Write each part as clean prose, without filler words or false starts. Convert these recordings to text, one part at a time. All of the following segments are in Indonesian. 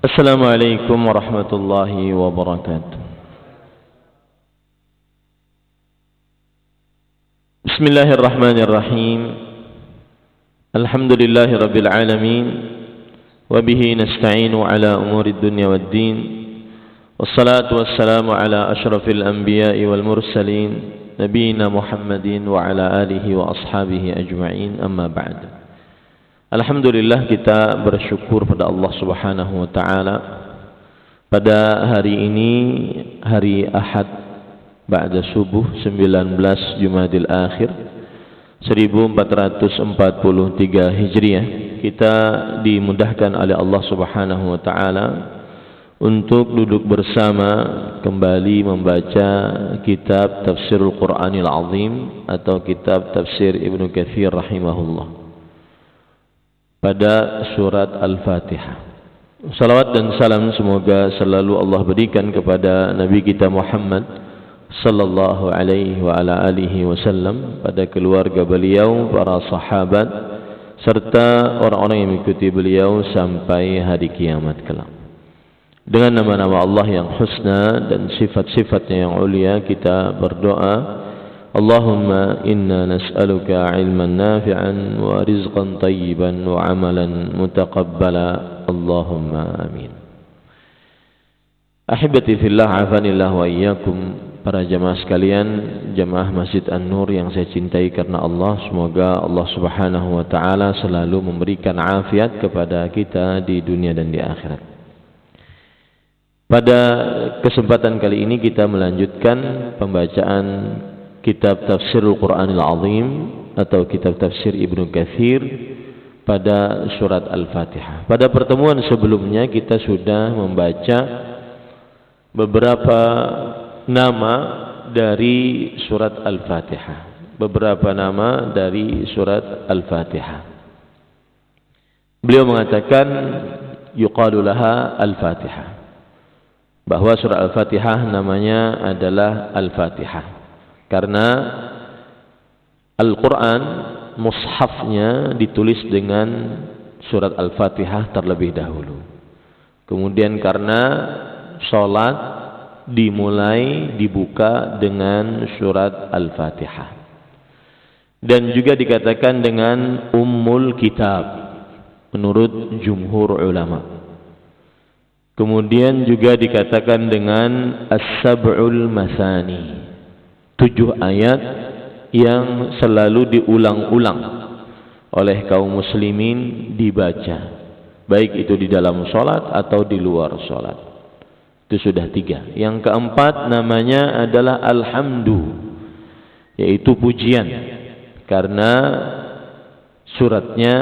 Assalamualaikum warahmatullahi wabarakatuh. Bismillahirrahmanirrahim. Alhamdulillahi rabbil alamin. Wabihi nasta'inu ala umurid dunya waddin. Wassalatu wassalamu ala ashrafil anbiya'i wal mursalin, nabiyina Muhammadin wa ala alihi wa ashabihi ajma'in, amma ba'd. Alhamdulillah, kita bersyukur pada Allah Subhanahu wa taala pada hari ini, hari Ahad ba'da subuh 19 Jumadil Akhir 1443 Hijriah, kita dimudahkan oleh Allah Subhanahu wa taala untuk duduk bersama kembali membaca kitab Tafsirul Qur'anil Azim atau kitab Tafsir Ibnu Katsir rahimahullah pada surat Al-Fatihah. Salawat dan salam semoga selalu Allah berikan kepada Nabi kita Muhammad sallallahu alaihi wa ala alihi wasallam, pada keluarga beliau, para sahabat, serta orang-orang yang mengikuti beliau sampai hari kiamat kelak. Dengan nama-nama Allah yang husna dan sifat-sifatnya yang ulia, kita berdoa, Allahumma inna nas'aluka ilman nafi'an wa rizqan tayyiban wa amalan mutaqabbala. Allahumma amin. Ahibati fillah, afanillah wa iyyakum. Para jamaah sekalian, jamaah Masjid An-Nur yang saya cintai karena Allah, semoga Allah Subhanahu wa taala selalu memberikan afiat kepada kita di dunia dan di akhirat. Pada kesempatan kali ini kita melanjutkan pembacaan kitab Tafsirul Qur'anil Azim atau kitab Tafsir Ibnu Katsir pada surat Al-Fatihah. Pada pertemuan sebelumnya kita sudah membaca beberapa nama dari surat Al-Fatihah. Beberapa nama dari surat Al-Fatihah. Beliau mengatakan yuqalu laha Al-Fatihah, bahwa surah Al-Fatihah namanya adalah Al-Fatihah karena Al-Quran mushafnya ditulis dengan surat Al-Fatihah terlebih dahulu. Kemudian karena sholat dimulai dibuka dengan surat Al-Fatihah, dan juga dikatakan dengan Ummul Kitab menurut jumhur ulama. Kemudian juga dikatakan dengan As-Sab'ul Masani, 7 ayat yang selalu diulang-ulang oleh kaum muslimin dibaca, baik itu di dalam sholat atau di luar sholat. Itu sudah 3. Yang keempat namanya adalah Alhamdu, yaitu pujian, karena suratnya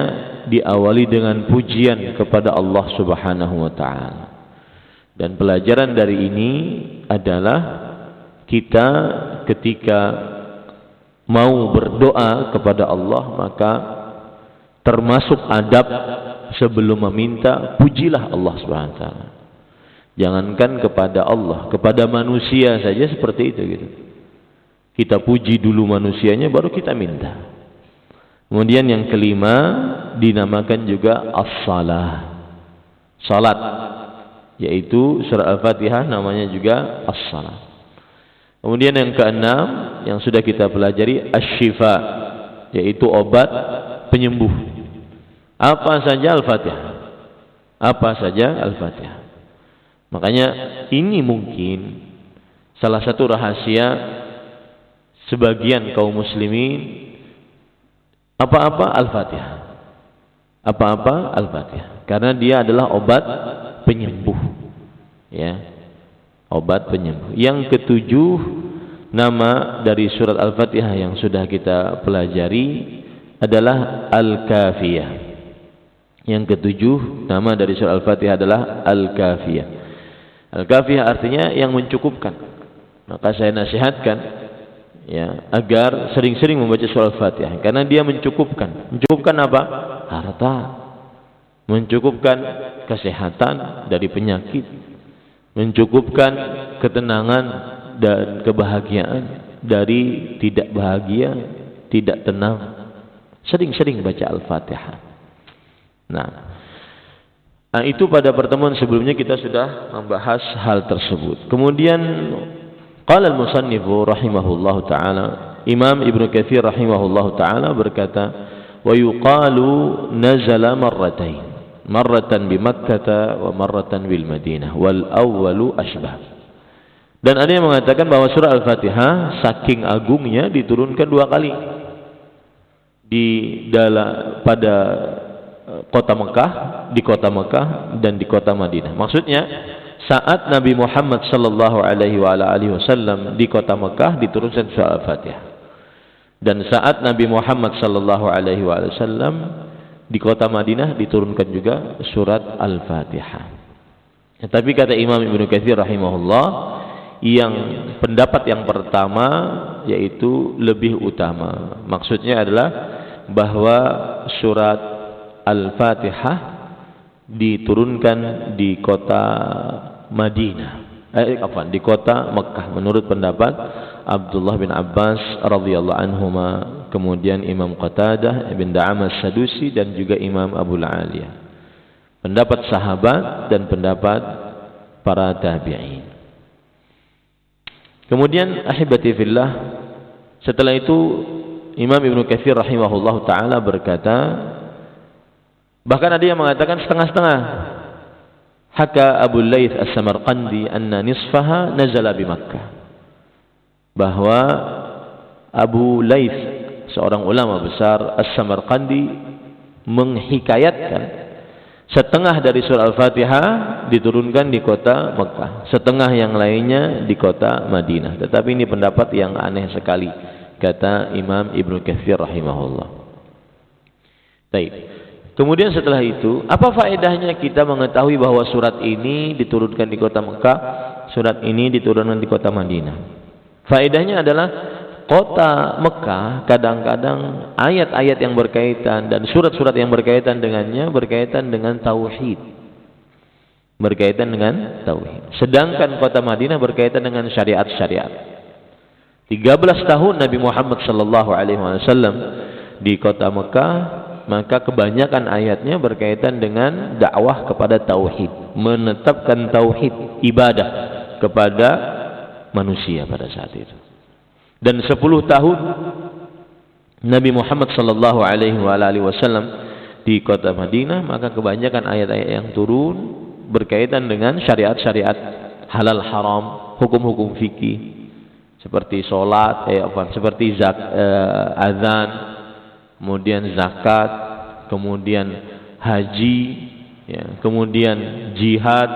diawali dengan pujian kepada Allah Subhanahu wa taala. Dan pelajaran dari ini adalah kita ketika mau berdoa kepada Allah, maka termasuk adab sebelum meminta, pujilah Allah Subhanahu wa taala. Jangankan kepada Allah, kepada manusia saja seperti itu gitu. Kita puji dulu manusianya baru kita minta. Kemudian yang kelima dinamakan juga as-salah, salat, yaitu surah Al-Fatihah namanya juga as-salah. Kemudian yang keenam yang sudah kita pelajari asy-syifa, yaitu obat penyembuh. Apa saja Al-Fatihah? Apa saja Al-Fatihah? Makanya ini mungkin salah satu rahasia sebagian kaum muslimin, apa-apa Al-Fatihah. Apa-apa Al-Fatihah. Karena dia adalah obat penyembuh. Ya. Obat penyembuh. Yang ketujuh nama dari surat Al-Fatihah yang sudah kita pelajari adalah Al-Kafiyah. Yang ketujuh nama dari surat Al-Fatihah adalah Al-Kafiyah. Al-Kafiyah artinya yang mencukupkan. Maka saya nasihatkan ya agar sering-sering membaca surat Al-Fatihah karena dia mencukupkan. Mencukupkan apa? Harta. Mencukupkan kesehatan dari penyakit, mencukupkan ketenangan dan kebahagiaan dari tidak bahagia, tidak tenang. Sering-sering baca Al-Fatihah. Nah, Nah, itu pada pertemuan sebelumnya kita sudah membahas hal tersebut. Kemudian qala al-musannifu rahimahullahu taala, Imam Ibnu Katsir rahimahullahu taala berkata, wa yuqalu nazala marratain, marratan bi Makkah wa marratan bil Madinah wal awwalu asbah. Dan ada yang mengatakan bahwa surah Al-Fatihah saking agungnya diturunkan 2 kali pada kota Mekah, di kota Mekah dan di kota Madinah. Maksudnya saat Nabi Muhammad sallallahu alaihi wasallam di kota Mekah diturunkan surah Al-Fatihah. Dan saat Nabi Muhammad sallallahu alaihi wasallam di kota Madinah diturunkan juga surat Al-Fatihah. Tapi kata Imam Ibnu Katsir rahimahullah, yang pendapat yang pertama yaitu lebih utama. Maksudnya adalah bahwa surat Al-Fatihah diturunkan di kota Madinah, di kota Mekah menurut pendapat Abdullah bin Abbas radhiyallahu anhuma, kemudian Imam Qatadah bin Da'amah As-Sadusi dan juga Imam Abu Aliyah. Pendapat sahabat dan pendapat para tabi'in. Kemudian ahibati fillah, setelah itu Imam Ibnu Katsir rahimahullahu taala berkata, bahkan ada yang mengatakan setengah-setengah. Haka Abu Laits As-Samarqandi anna nisfaha nazala bi Makkah. Bahwa Abu Laits, seorang ulama besar As-Samarqandi, menghikayatkan setengah dari surah Al-Fatihah diturunkan di kota Mekah, setengah yang lainnya di kota Madinah. Tetapi ini pendapat yang aneh sekali, kata Imam Ibnu Katsir rahimahullah. Baik. Kemudian setelah itu, apa faedahnya kita mengetahui bahwa surat ini diturunkan di kota Mekah, surat ini diturunkan di kota Madinah? Faedahnya adalah kota Mekah kadang-kadang ayat-ayat yang berkaitan dan surat-surat yang berkaitan dengannya berkaitan dengan tauhid. Berkaitan dengan tauhid. Sedangkan kota Madinah berkaitan dengan syariat-syariat. 13 tahun Nabi Muhammad sallallahu alaihi wasallam di kota Mekah, maka kebanyakan ayatnya berkaitan dengan dakwah kepada tauhid, menetapkan tauhid ibadah kepada manusia pada saat itu. Dan 10 tahun Nabi Muhammad sallallahu alaihi wasallam di kota Madinah, maka kebanyakan ayat-ayat yang turun berkaitan dengan syariat-syariat halal haram, hukum-hukum fikih seperti salat, seperti azan, kemudian zakat, kemudian haji, ya, kemudian jihad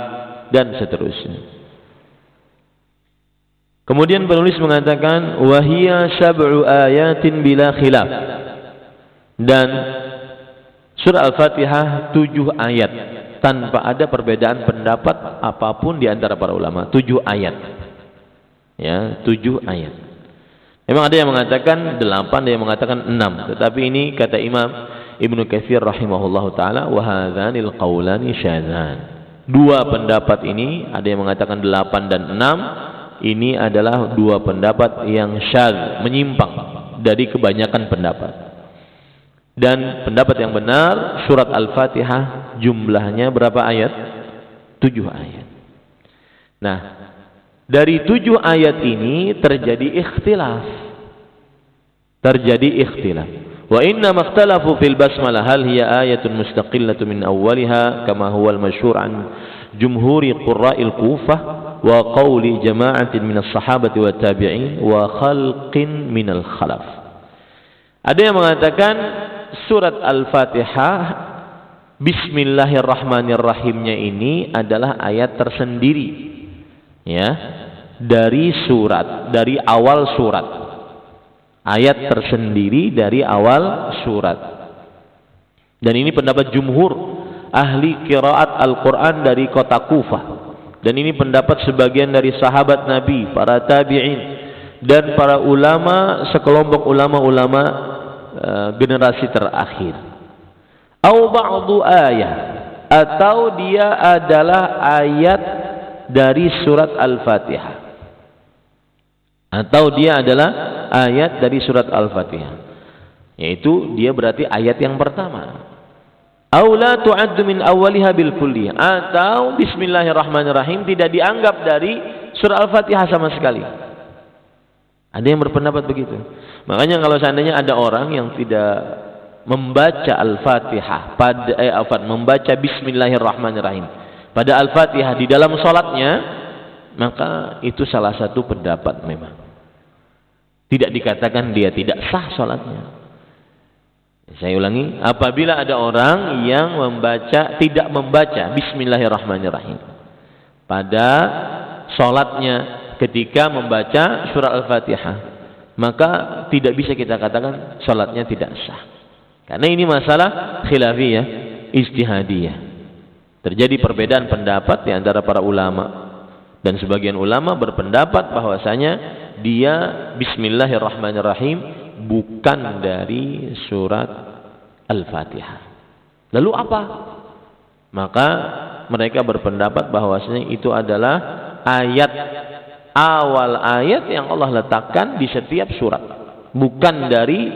dan seterusnya. Kemudian penulis mengatakan wahiyya sab'u ayatin bila khilaf, dan surah Al-Fatihah 7 ayat tanpa ada perbedaan pendapat apapun di antara para ulama. 7 ayat, ya, 7 ayat. Memang ada yang mengatakan 8, ada yang mengatakan 6, tetapi ini kata Imam Ibnu Katsir rahimahullahu taala, wa hadzanil qaulani syadzan. 2 pendapat ini, ada yang mengatakan 8 dan 6, ini adalah 2 pendapat yang syadz, menyimpang dari kebanyakan pendapat. Dan pendapat yang benar, surat Al-Fatihah jumlahnya berapa ayat? 7 ayat. Nah, dari 7 ayat ini terjadi ikhtilaf. Wa inna makhtalafu fil basmalah hal hiya ayatun mustaqillatun min awwaliha kama huwa al-masyhur an jumhuri qurra'il Kufah wa qawli jama'atin minas sahabati wa tabi'in wa khalqin minal khalaf. Ada yang mengatakan surat Al-Fatihah Bismillahirrahmanirrahimnya ini adalah ayat tersendiri, ya, dari awal surat. Ayat tersendiri dari awal surat. Dan ini pendapat jumhur ahli qiraat Al-Quran dari kota Kufah. Dan ini pendapat sebagian dari sahabat Nabi, para tabi'in, dan para ulama, sekelompok ulama-ulama generasi terakhir. Au ba'du ayat, atau dia adalah ayat dari surat Al-Fatihah. Atau dia adalah ayat dari surat Al-Fatihah. Yaitu dia berarti ayat yang pertama. Aw la tu'addu min awwaliha bil kulli, atau bismillahirrahmanirrahim tidak dianggap dari surah Al-Fatihah sama sekali. Ada yang berpendapat begitu. Makanya kalau seandainya ada orang yang tidak membaca Al-Fatihah membaca bismillahirrahmanirrahim pada Al-Fatihah di dalam salatnya, maka itu salah satu pendapat memang. Tidak dikatakan dia tidak sah salatnya. Saya ulangi, apabila ada orang yang tidak membaca bismillahirrahmanirrahim pada salatnya ketika membaca surah Al-Fatihah, maka tidak bisa kita katakan salatnya tidak sah. Karena ini masalah khilafiyah, ijtihadiyah. Terjadi perbedaan pendapat di antara para ulama, dan sebagian ulama berpendapat bahwasanya dia bismillahirrahmanirrahim bukan dari surat Al-Fatihah. Lalu apa? Maka mereka berpendapat bahwasanya itu adalah awal ayat yang Allah letakkan di setiap surat, bukan dari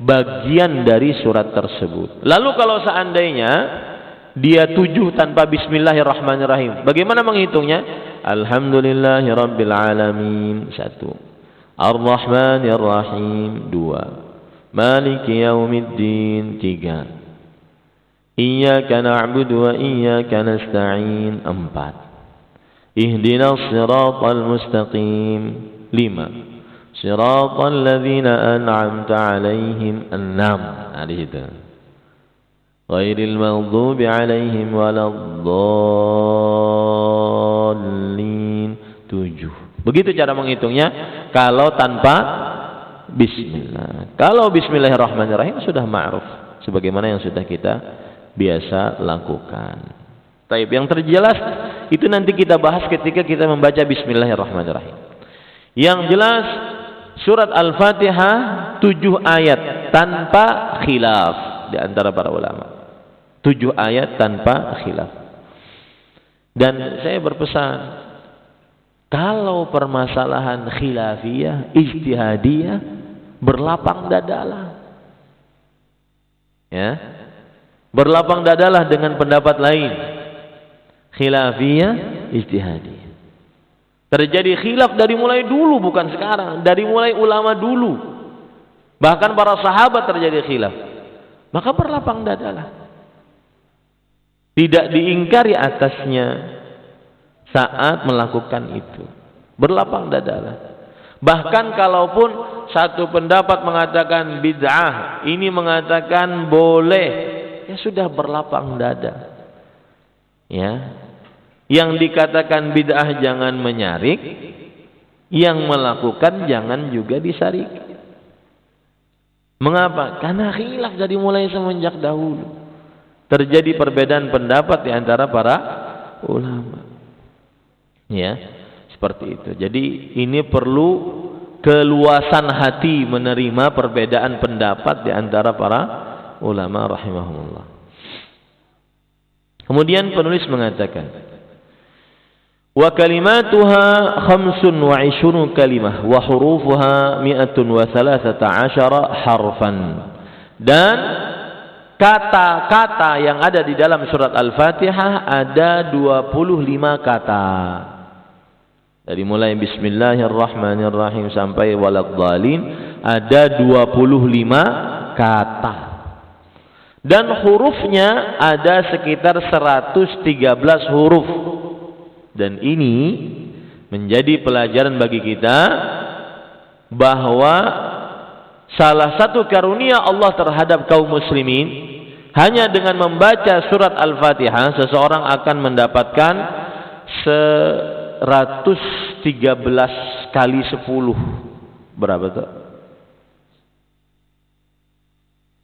bagian dari surat tersebut. Lalu kalau seandainya dia 7 tanpa bismillahirrahmanirrahim, bagaimana menghitungnya? Alhamdulillahirabbil alamin 1, Ar-Rahmanir-Rahim 2, Maliki Yaumiddin 3, Iyyaka na'budu wa iyyaka nasta'in 4, Ihdinas siratal mustaqim 5, Siratal ladzina an'amta 'alaihim 6. Nah, di situ. Ghairil maghdubi 'alaihim waladdallin 7. Begitu cara menghitungnya kalau tanpa bismillah. Kalau bismillahirrahmanirrahim sudah ma'ruf, sebagaimana yang sudah kita biasa lakukan. Taib, yang terjelas itu nanti kita bahas ketika kita membaca bismillahirrahmanirrahim. Yang jelas surat Al-Fatihah 7 ayat tanpa khilaf di antara para ulama. 7 ayat tanpa khilaf. Dan saya berpesan, kalau permasalahan khilafiyah, ijtihadiyah, berlapang dadalah. Ya. Berlapang dadalah dengan pendapat lain. Khilafiyah, ijtihadiyah. Terjadi khilaf dari mulai dulu, bukan sekarang, dari mulai ulama dulu. Bahkan para sahabat terjadi khilaf. Maka berlapang dadalah. Tidak diingkari atasnya saat melakukan itu, berlapang dadalah. Bahkan kalaupun satu pendapat mengatakan bid'ah, ini mengatakan boleh, ya sudah berlapang dada. Ya, yang dikatakan bid'ah jangan menyarik, yang melakukan jangan juga disarik. Mengapa? Karena khilaf dari mulai semenjak dahulu. Terjadi perbedaan pendapat di antara para ulama. Ya, seperti itu. Jadi ini perlu keluasan hati menerima perbedaan pendapat di antara para ulama rahimahumullah. Kemudian penulis mengatakan, wa kalimatuha 25 kalimah wa hurufuha 113 harfan. Dan kata-kata yang ada di dalam surat Al-Fatihah ada 25 kata. Dari mulai bismillahirrahmanirrahim sampai waladdallin ada 25 kata. Dan hurufnya ada sekitar 113 huruf. Dan ini menjadi pelajaran bagi kita bahwa salah satu karunia Allah terhadap kaum muslimin, hanya dengan membaca surat Al-Fatihah seseorang akan mendapatkan 113 kali 10. Berapa tuh?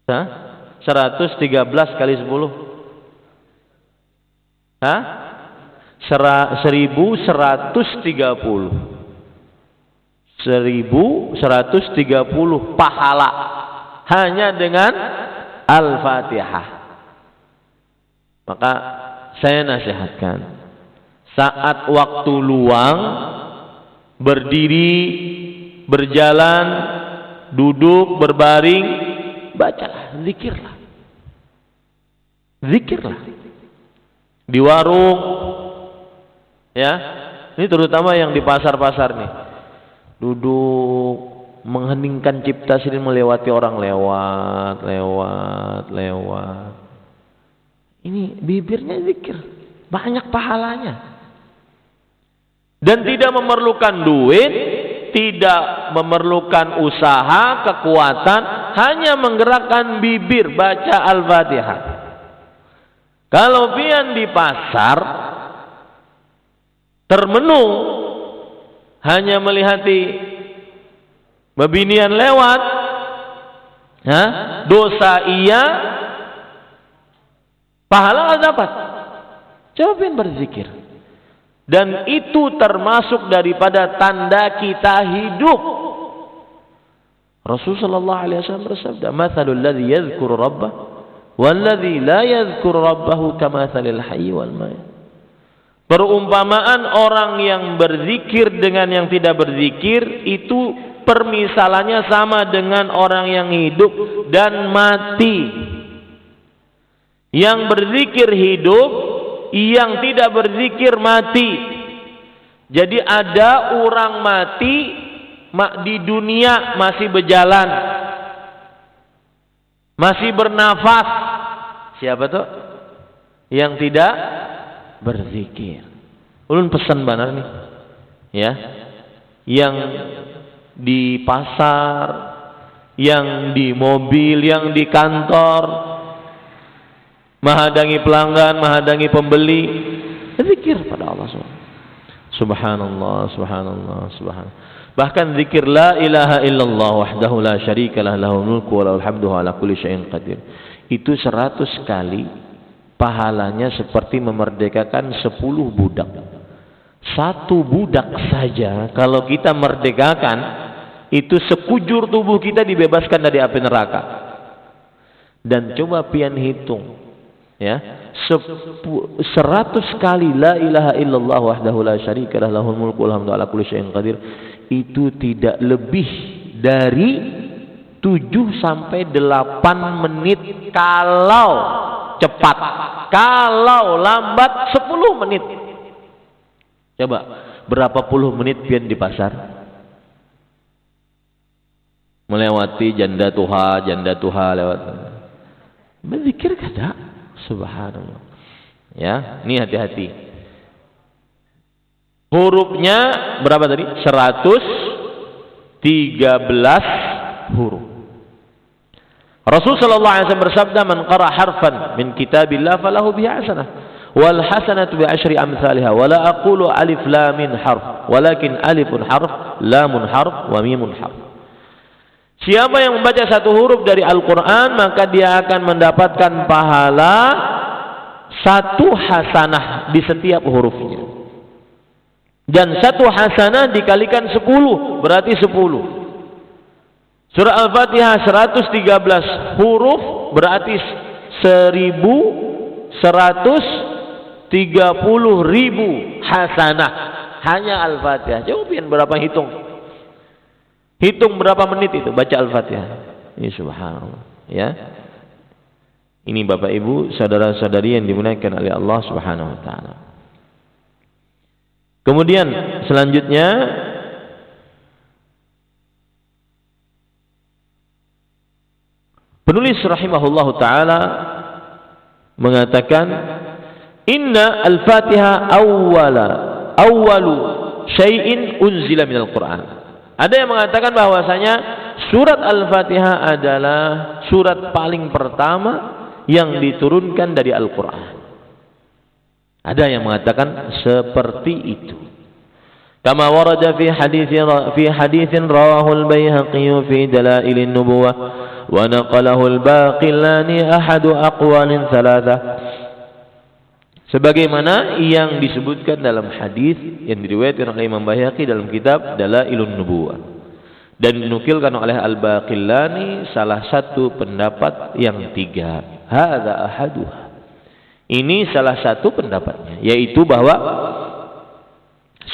113 kali 10. 1130. 1130 pahala hanya dengan Al-Fatihah. Maka saya nasihatkan, saat waktu luang, berdiri, berjalan, duduk, berbaring, bacalah, zikirlah. 113 kali 10. 113 kali 10 pahala hanya dengan Al-Fatihah. Maka saya nasihatkan, saat waktu luang, berdiri, berjalan, duduk, berbaring, bacalah, zikirlah. 113 kali 10 Zikirlah di warung, ya. Ini terutama yang di pasar-pasar nih. Duduk mengheningkan cipta sini melewati orang lewat. Ini bibirnya zikir, banyak pahalanya. Dan tidak memerlukan duit, tidak memerlukan usaha, kekuatan, hanya menggerakkan bibir baca Al-Fatihah. Kalau pian di pasar termenung hanya melihati bebinian lewat, dosa iya, pahala nggak dapat. Coba pian berzikir. Dan itu termasuk daripada tanda kita hidup. Rasulullah SAW bersabda, "Mathalul ladzi yadhkuru rabbah wal ladzi la yadhkuru rabbahu kamathalil hayy wal mayyit." Perumpamaan orang yang berzikir dengan yang tidak berzikir itu permisalannya sama dengan orang yang hidup dan mati. Yang berzikir hidup, yang tidak berzikir mati. Jadi ada orang mati di dunia masih berjalan, masih bernafas. Siapa tuh? Yang tidak berzikir. Ulun pesan benar nih, ya. Yang di pasar, yang di mobil, yang di kantor, menghadangi pelanggan, menghadangi pembeli, zikir pada Allah Subhanallah, subhanallah, subhanallah. Bahkan zikir la ilaha illallah wahdahu la syarikalah lahul mulku wa lahul hamdu ala kulli syai'in qadir. Itu 100 kali pahalanya seperti memerdekakan 10 budak. Satu budak saja kalau kita merdekakan, itu sekujur tubuh kita dibebaskan dari api neraka. Dan coba pian hitung, ya, 100 kali la ilaha illallah wahdahu la syarikalah lahul mulku wal hamdu ala kulli syai'in qadir, itu tidak lebih dari 7 sampai 8 menit kalau cepat. Kalau lambat 10 menit. Coba berapa puluh menit pian di pasar melewati janda tuha lewat. Berzikir kada? Subhanallah. Ya, ini hati-hati. Hurufnya berapa tadi? 113 huruf. Rasul sallallahu alaihi wasallam bersabda, "Man qara harfan min kitabillah falahu bihi hasanah, wal hasanatu bi asyri amsalha, wa la aqulu alif lam mim harf, walakin alifun harf, lamun harf, wa mimun harf." Siapa yang membaca satu huruf dari Al-Quran, maka dia akan mendapatkan pahala 1 hasanah di setiap hurufnya. Dan 1 hasanah dikalikan 10, berarti 10. Surah Al-Fatihah 113 huruf, berarti 1.130.000 hasanah. Hanya Al-Fatihah. Coba berapa hitung? Hitung berapa menit itu baca Al-Fatihah. Ini subhanallah, ya. Ini Bapak Ibu, saudara-saudari yang dimuliakan oleh Allah Subhanahu wa taala. Kemudian selanjutnya penulis rahimahullahu taala mengatakan, "Inna al-Fatihah awwalu syai'in unzila minal Qur'an." Ada yang mengatakan bahwasanya surat Al-Fatihah adalah surat paling pertama yang diturunkan dari Al-Quran. Ada yang mengatakan seperti itu. Kama warada fi haditsin rawahu al-Baihaqi fi dalailin nubuwah wa naqalahu al-Baqillani ahadu aqwalin thalatha. Sebagaimana yang disebutkan dalam hadis yang diriwayatkan oleh Imam Baihaqi dalam kitab Dalailun Nubuwah, dan dinukilkan oleh Al-Baqillani salah satu pendapat yang 3. Hadza ahaduha. Ini salah satu pendapatnya, yaitu bahwa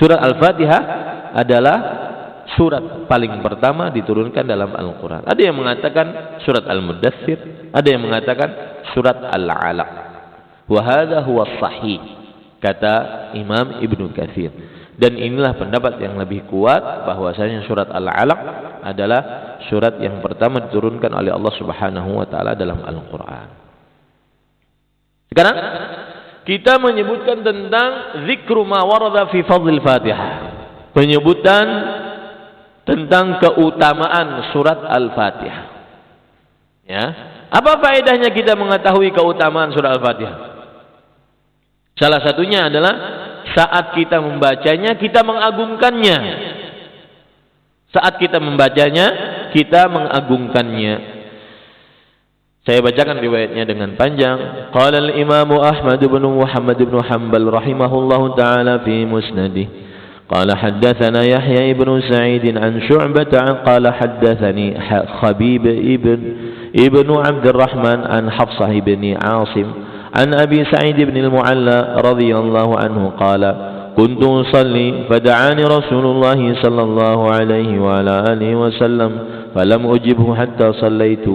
surat Al-Fatihah adalah surat paling pertama diturunkan dalam Al-Quran. Ada yang mengatakan surat Al-Muddathir, ada yang mengatakan surat Al-Alaq. Wa hadza huwa sahih, kata Imam Ibnu Katsir. Dan inilah pendapat yang lebih kuat bahwasanya surat Al-Alaq adalah surat yang pertama diturunkan oleh Allah Subhanahu wa taala dalam Al-Qur'an. Sekarang kita menyebutkan tentang zikru ma warada fi fadlil Fatihah. Penyebutan tentang keutamaan surat Al-Fatihah. Ya. Apa faedahnya kita mengetahui keutamaan surat Al-Fatihah? Salah satunya adalah saat kita membacanya, kita mengagungkannya. Saat kita membacanya, kita mengagungkannya. Saya bacakan riwayatnya dengan panjang. Qala al-Imam Ahmad bin Muhammad bin Hanbal rahimahullahu taala fi musnadih. قال حدثنا يحيى بن سعيد عن شعبة قال حدثني خبيب ابن عبد الرحمن عن حفصة بن عاصم عن أبي سعيد بن المعلى رضي الله عنه قال كنت أصلي فدعاني رسول الله صلى الله عليه وعلى آله وسلم فلم أجبه حتى صليت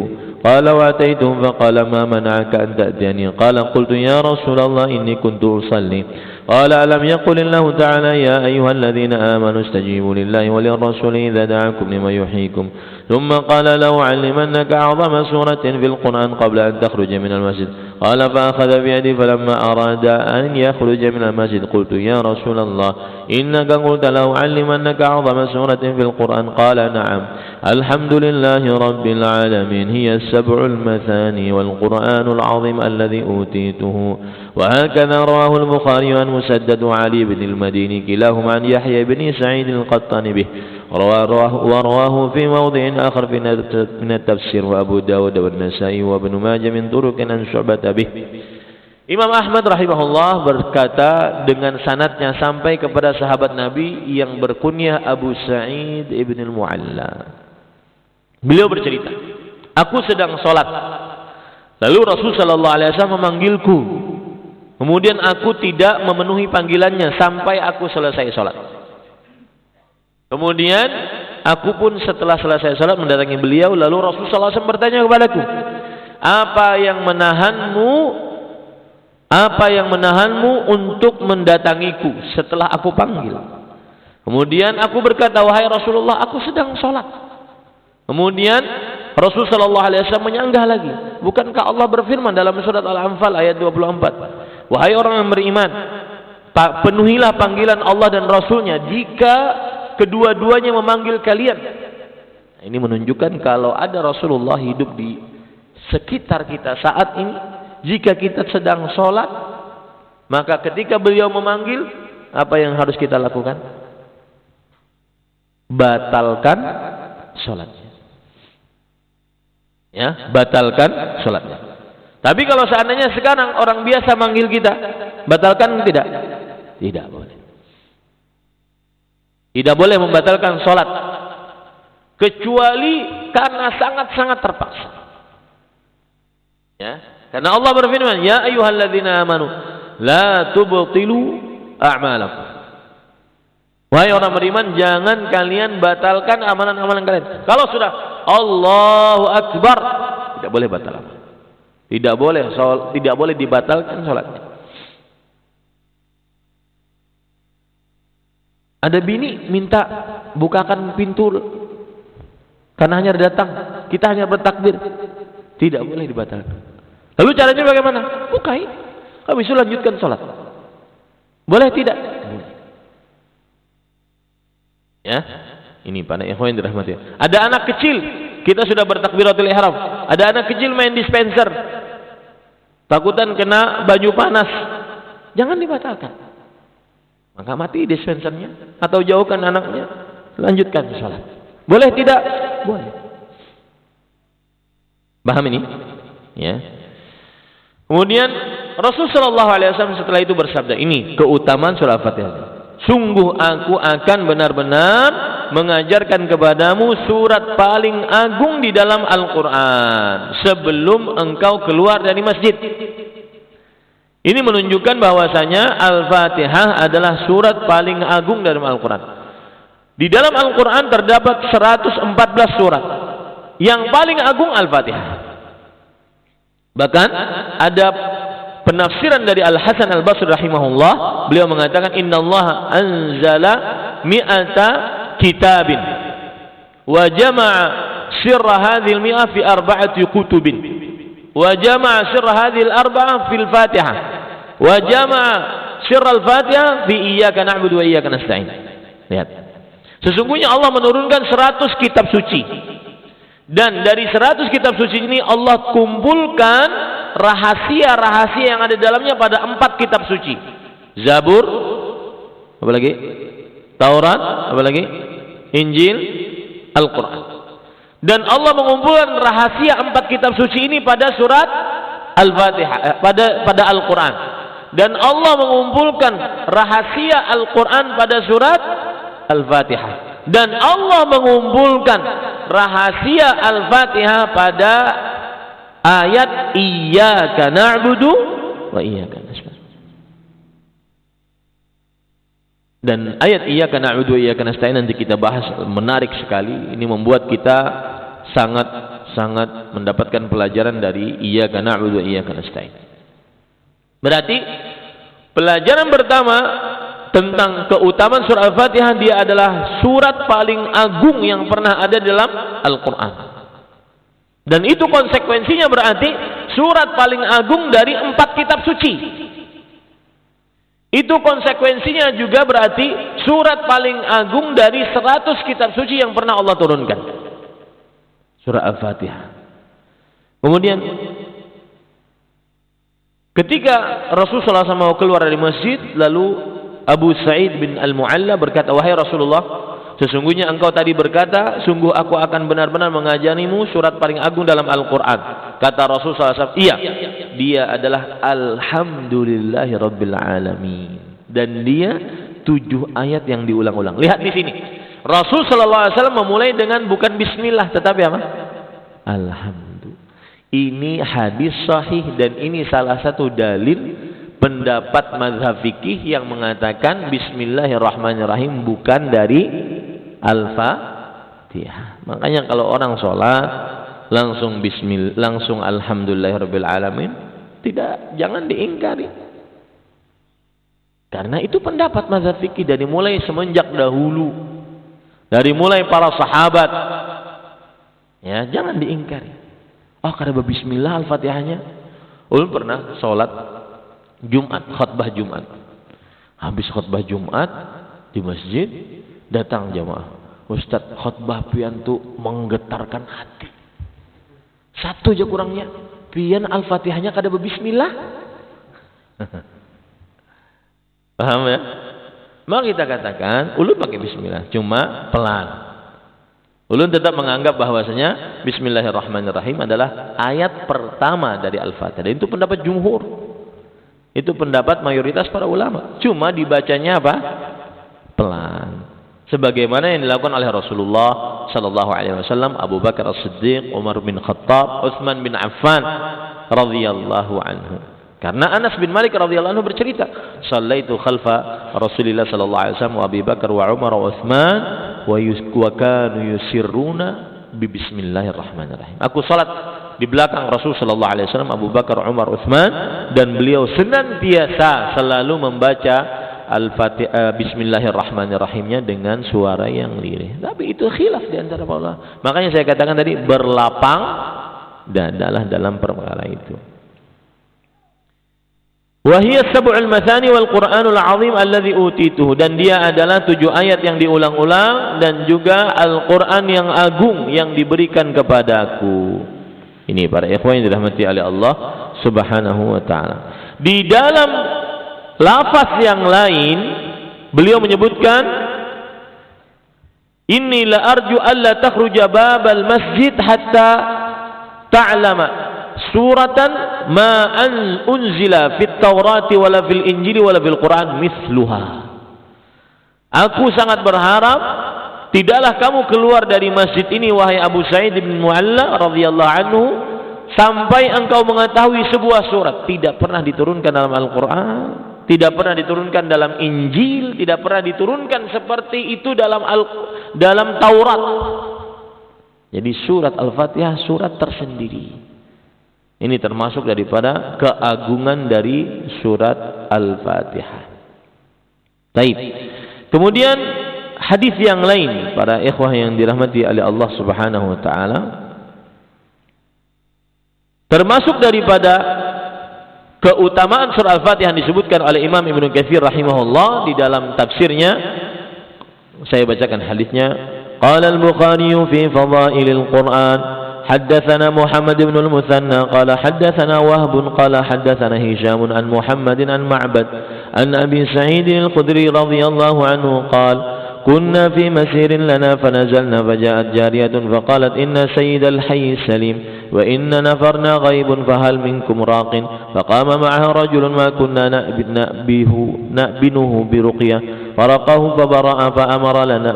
قال وأتيته فقال ما منعك أن تأتيني قال قلت يا رسول الله إني كنت أصلي قال ألم يقل الله تعالى يا أيها الذين آمنوا استجيبوا لله وللرسول إذا دعاكم لما يحييكم ثم قال لأعلمنك أعظم سورة في القرآن قبل أن تخرج من المسجد قال فأخذ بيدي فلما أراد أن يخرج من المسجد قلت يا رسول الله إنك قلت لأعلمنك أعظم سورة في القرآن قال نعم الحمد لله رب العالمين هي السبع المثاني والقرآن العظيم الذي أوتيته وهكذا رواه البخاري عن مسدد وعلي بن المديني كلاهما عن يحيى بن سعيد القطان به ورواه في موضع آخر من التفسير وأبو داود والنسائي وابن ماجه من طرق عن شعبة به. Imam Ahmad rahimahullah berkata dengan sanadnya sampai kepada sahabat Nabi yang berkunyah Abu Sa'id ibn al-Mu'alla. Beliau bercerita, aku sedang sholat, lalu Rasul sallallahu alaihi wasallam memanggilku. Kemudian aku tidak memenuhi panggilannya sampai aku selesai sholat. Kemudian aku pun setelah selesai sholat mendatangi beliau. Lalu Rasulullah SAW bertanya kepadaku, apa yang menahanmu untuk mendatangiku setelah aku panggil? Kemudian aku berkata, wahai Rasulullah, aku sedang sholat. Kemudian Rasulullah SAW menyanggah lagi, bukankah Allah berfirman dalam surat Al-Anfal ayat 24, wahai orang yang beriman, penuhilah panggilan Allah dan Rasulnya jika kedua-duanya memanggil kalian. Ini menunjukkan kalau ada Rasulullah hidup di sekitar kita saat ini, jika kita sedang sholat, maka ketika beliau memanggil, apa yang harus kita lakukan? Batalkan sholatnya. Ya, batalkan sholatnya. Tapi kalau seandainya sekarang orang biasa manggil kita, batalkan tidak? Tidak boleh. Tidak boleh membatalkan sholat kecuali karena sangat-sangat terpaksa. Ya, karena Allah berfirman, ya ayyuhalladzina amanu la tubtilu a'malakum. Wahai orang beriman, jangan kalian batalkan amalan-amalan kalian. Kalau sudah Allahu Akbar, tidak boleh batal amal. Tidak boleh dibatalkan sholatnya. Ada bini minta bukakan pintu karena hanya datang, kita hanya bertakbir. Tidak boleh dibatalkan. Lalu caranya bagaimana? Bukai, habis itu lanjutkan sholat. Boleh tidak? Boleh. Ya, ini pada ikhwan yang dirahmati. Ada anak kecil, kita sudah bertakbiratul ihram. Ada anak kecil main dispenser, takutan kena baju panas, jangan dibatalkan. Maka mati dispensernya atau jauhkan anaknya, lanjutkan sholat. Boleh tidak? Boleh. Paham ini? Ya. Kemudian Rasulullah SAW setelah itu bersabda, ini keutamaan surah Al-Fatihah. Sungguh aku akan benar-benar mengajarkan kepadamu surat paling agung di dalam Al-Quran sebelum engkau keluar dari masjid. Ini menunjukkan bahwasanya Al-Fatihah adalah surat paling agung dalam Al-Quran. Di dalam Al-Quran terdapat 114 surat. Yang paling agung Al-Fatihah. Bahkan ada penafsiran dari Al-Hasan Al-Basri rahimahullah, beliau mengatakan innallaha anzala mi'ata kitabin wa jama'a sirra hadhihi al-mi'ah fi arba'ati kutubin wa jama'a sirra hadhihi al-arba'ah fil Fatihah wa jama'a sirra al-Fatihah fi iyyaka na'budu wa iyyaka nasta'in. Lihat. Sesungguhnya Allah menurunkan 100 kitab suci. Dan dari 100 kitab suci ini Allah kumpulkan rahasia-rahasia yang ada dalamnya pada 4 kitab suci. Zabur, apa lagi? Taurat, apa lagi? Injil, Al-Quran. Dan Allah mengumpulkan rahasia 4 kitab suci ini pada surat Al-Fatihah, pada Al-Quran. Dan Allah mengumpulkan rahasia Al-Quran pada surat Al-Fatihah. Dan Allah mengumpulkan rahasia Al-Fatihah pada ayat iyyaka na'budu wa iyyaka nasta'in. Dan ayat iyyaka na'budu wa iyyaka nasta'in nanti kita bahas, menarik sekali. Ini membuat kita sangat mendapatkan pelajaran dari iyyaka na'budu wa iyyaka nasta'in. Berarti pelajaran pertama tentang keutamaan surah Al-Fatihah, dia adalah surat paling agung yang pernah ada dalam Al-Quran. Dan itu konsekuensinya berarti surat paling agung dari 4 kitab suci. Itu konsekuensinya juga berarti surat paling agung dari 100 kitab suci yang pernah Allah turunkan. Surah Al-Fatihah. Kemudian ketika Rasulullah SAW mau keluar dari masjid, lalu Abu Sa'id bin Al-Mu'alla berkata, wahai Rasulullah, sesungguhnya engkau tadi berkata, sungguh aku akan benar-benar mengajarimu surat paling agung dalam Al-Quran. Kata Rasulullah SAW, iya, dia adalah Alhamdulillahi Rabbil Alamin. Dan dia 7 ayat yang diulang-ulang. Lihat di sini, Rasulullah SAW memulai dengan bukan Bismillah, tetapi apa? Alhamdulillah. Ini hadis sahih dan ini salah satu dalil pendapat mazhab fikih yang mengatakan Bismillahirrahmanirrahim bukan dari Al-Fatihah. Makanya kalau orang sholat langsung Bismillah, langsung Alhamdulillahirabbil alamin, jangan diingkari. Karena itu pendapat mazhab fikih dari mulai semenjak dahulu, dari mulai para sahabat. Ya, jangan diingkari. Oh, karena Bismillah Al-Fatihahnya. Ulun pernah sholat Jumat, khutbah Jumat. Habis khutbah Jumat di masjid, datang jamaah. Ustaz, khutbah pian tu menggetarkan hati. Satu aja kurangnya. Pian Al-Fatihahnya kada berbismillah. Paham ya? Maka kita katakan, ulun pakai bismillah, cuma pelan. Ulun tetap menganggap bahwasanya Bismillahirrahmanirrahim adalah ayat pertama dari Al-Fatihah. Dan itu pendapat jumhur. Itu pendapat mayoritas para ulama. Cuma dibacanya apa? Pelan. Sebagaimana yang dilakukan oleh Rasulullah sallallahu alaihi wasallam, Abu Bakar As-Siddiq, Umar bin Khattab, Utsman bin Affan radhiyallahu anhu. Karena Anas bin Malik radhiyallahu anhu bercerita, "Shallaitu khalfa Rasulillah sallallahu alaihi wasallam wa Abi Bakar wa Umar wa Utsman wa kanu yusirruna bi bismillahirrahmanirrahim." Aku salat di belakang Rasul sallallahu alaihi wasallam, Abu Bakar, Umar, Utsman, dan beliau senantiasa selalu membaca Al-Fatihah Bismillahirrahmanirrahimnya dengan suara yang lirih. Tapi itu khilaf di antara para ulama. Makanya saya katakan tadi, berlapang dadalah dalam perkara itu. Wa hiya sab'ul mathani wal Qur'anul 'azim alladzi utituhu, dan dia adalah 7 ayat yang diulang-ulang dan juga Al-Qur'an yang agung yang diberikan kepadaku. Ini para ikhwan yang dirahmati oleh Allah Subhanahu wa taala. Di dalam lafaz yang lain beliau menyebutkan, inni la arju alla takhruja babal masjid hatta ta'lama suratan ma unzila fit Taurati wala fil Injili wala fil Quran mithluha. Aku sangat berharap tidaklah kamu keluar dari masjid ini wahai Abu Sa'id bin Mu'alla radhiyallahu anhu sampai engkau mengetahui sebuah surat tidak pernah diturunkan dalam Al-Quran, tidak pernah diturunkan dalam Injil, tidak pernah diturunkan seperti itu dalam Taurat. Jadi surat Al-Fatihah surat tersendiri Ini termasuk daripada keagungan dari surat Al-Fatihah. Baik. Kemudian hadis yang lain para ikhwah yang dirahmati oleh Allah Subhanahu wa taala, termasuk daripada keutamaan surah Al-Fatihah yang disebutkan oleh Imam Ibnu Katsir rahimahullah di dalam tafsirnya. Saya bacakan hadisnya. Qala al-Bukhari fi fadailil Quran, حدثنا محمد بن المثنى قال حدثنا وهب قال حدثنا هشام عن محمد عن معبد عن أبي سعيد الخدري رضي الله عنه قال كنا في مسير لنا فنزلنا فجاءت جارية فقالت إن سيد الحي سليم وإن نفرنا غيب فهل منكم راق فقام معها رجل ما كنا نأبنه برقية فرقه فبرأ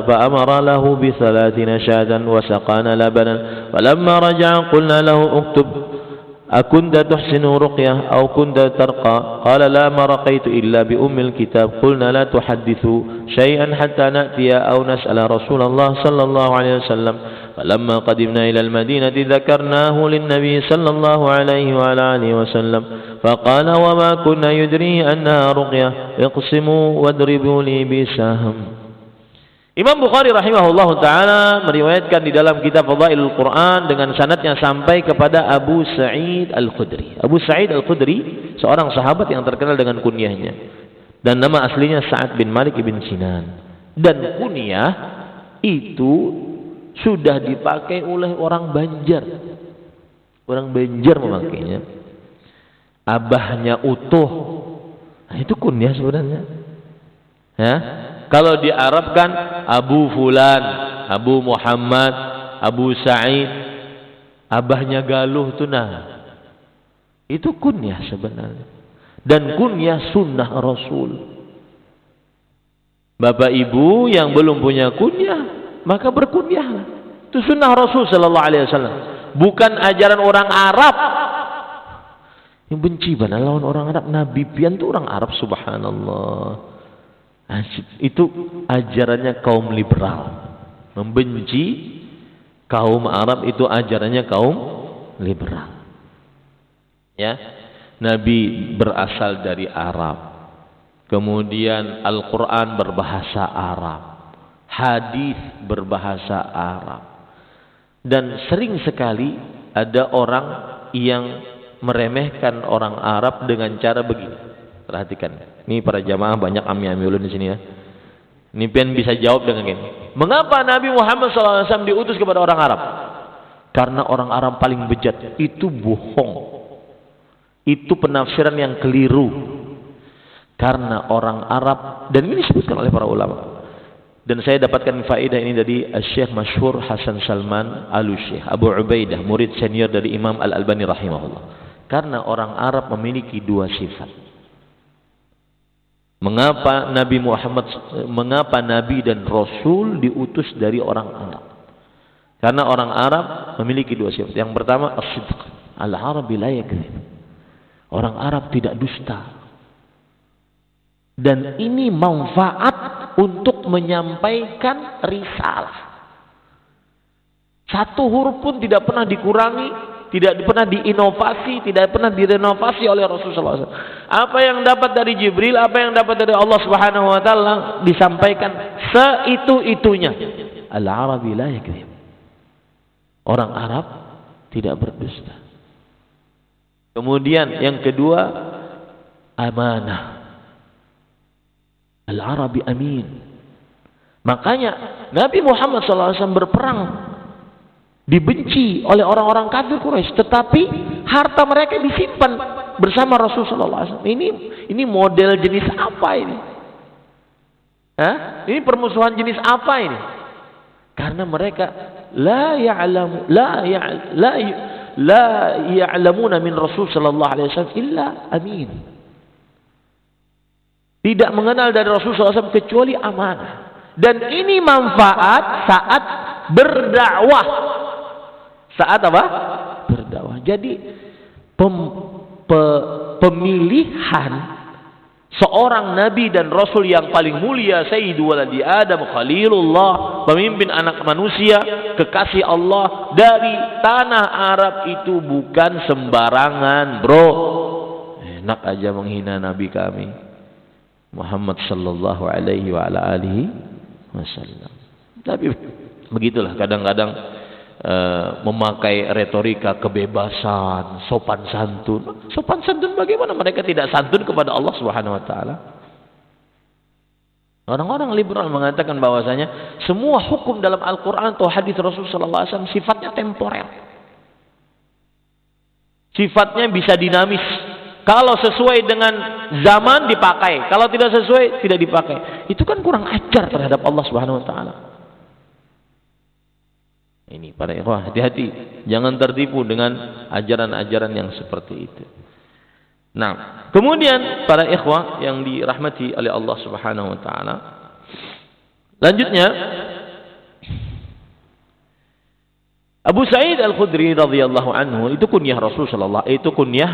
فأمر له ب30 شاة وسقانا لبنا فلما رجع قلنا له اكتب أكنت تحسن رقية أو كنت ترقى قال لا ما رقيت إلا بأم الكتاب قلنا لا تحدثوا شيئا حتى نأتي أو نسأل رسول الله صلى الله عليه وسلم فلما قدمنا إلى المدينة ذكرناه للنبي صلى الله عليه وعلى آله وسلم فقال وما كنا يدري أنها رقية اقسموا واضربوا لي بسهم. Imam Bukhari rahimahullah ta'ala meriwayatkan di dalam kitab Fadailul Quran dengan sanadnya sampai kepada Abu Sa'id Al-Khudri. Abu Sa'id Al-Khudri seorang sahabat yang terkenal dengan kunyahnya, dan nama aslinya Sa'ad bin Malik ibn Sinan. Dan kunyah itu sudah dipakai oleh orang Banjar. Orang Banjar memakainya. Abahnya utuh. Nah, itu kunyah sebenarnya. Ya. Kalau di Arab kan Abu Fulan, Abu Muhammad, Abu Sa'id, abahnya Galuh tuh, nah itu kunyah sebenarnya. Dan kunyah sunnah Rasul. Bapak ibu yang belum punya kunyah, maka berkunyahlah. Itu sunnah Rasul sallallahu alaihi wasallam. Bukan ajaran orang Arab. Yang benci banget lawan orang Arab. Nabi pian tuh orang Arab, subhanallah. Itu ajarannya kaum liberal. Membenci kaum Arab itu ajarannya kaum liberal. Ya, Nabi berasal dari Arab. Kemudian Al-Quran berbahasa Arab, hadis berbahasa Arab. Dan sering sekali ada orang yang meremehkan orang Arab dengan cara begini. Perhatikan, ini para jamaah banyak ami-ami ulun di sini ya. Ini pian bisa jawab dengan gini. Mengapa Nabi Muhammad SAW diutus kepada orang Arab? Karena orang Arab paling bejat. Itu bohong. Itu penafsiran yang keliru. Karena orang Arab, dan ini disebutkan oleh para ulama. Dan saya dapatkan faedah ini dari Syekh Masyhur Hasan Salman Al-Syekh Abu Ubaidah, murid senior dari Imam Al-Albani rahimahullah. Karena orang Arab memiliki dua sifat. Mengapa Nabi dan Rasul diutus dari orang Arab? Karena orang Arab memiliki dua sifat. Yang pertama, as-sidq. Al-Arabi la yakdzib. Orang Arab tidak dusta. Dan ini manfaat untuk menyampaikan risalah. Satu huruf pun tidak pernah dikurangi, tidak pernah diinovasi, tidak pernah direnovasi oleh Rasulullah SAW. Apa yang dapat dari Jibril, apa yang dapat dari Allah Subhanahu wa taala disampaikan seitu-itunya. Al-Arabi la yakdzib. Orang Arab tidak berdusta. Kemudian yang kedua, amanah. Al-Arabi amin. Makanya Nabi Muhammad SAW berperang, dibenci oleh orang-orang kafir Quraisy, tetapi harta mereka disimpan bersama Rasulullah SAW. Ini model jenis apa ini? Ini permusuhan jenis apa ini? Karena mereka la ya'lamuna min Rasul sallallahu alaihi wasallam illa amin. Tidak mengenal dari Rasul SAW kecuali amanah. Dan ini manfaat saat berdakwah. Saat apa? Berdakwah. Jadi pemilihan seorang nabi dan rasul yang paling mulia, Sayyidu waladi Adam, Khalilullah, pemimpin anak manusia, kekasih Allah dari tanah Arab itu bukan sembarangan, bro. Enak aja menghina Nabi kami Muhammad sallallahu alaihi wa ala alihi wasallam. Tapi begitulah kadang-kadang memakai retorika kebebasan, sopan santun. Sopan santun bagaimana mereka tidak santun kepada Allah Subhanahu wa taala? Orang-orang liberal mengatakan bahwasanya semua hukum dalam Al-Qur'an atau hadis Rasul sallallahu alaihi wasallam sifatnya temporer. Sifatnya bisa dinamis. Kalau sesuai dengan zaman dipakai, kalau tidak sesuai tidak dipakai. Itu kan kurang ajar terhadap Allah Subhanahu wa taala. Ini para ikhwah, hati-hati, jangan tertipu dengan ajaran-ajaran yang seperti itu. Nah, kemudian para ikhwah yang dirahmati oleh Allah Subhanahu wa taala, lanjutnya Abu Sa'id Al-Khudri radhiyallahu anhu, itu kunyah Rasul sallallahu, itu kunyah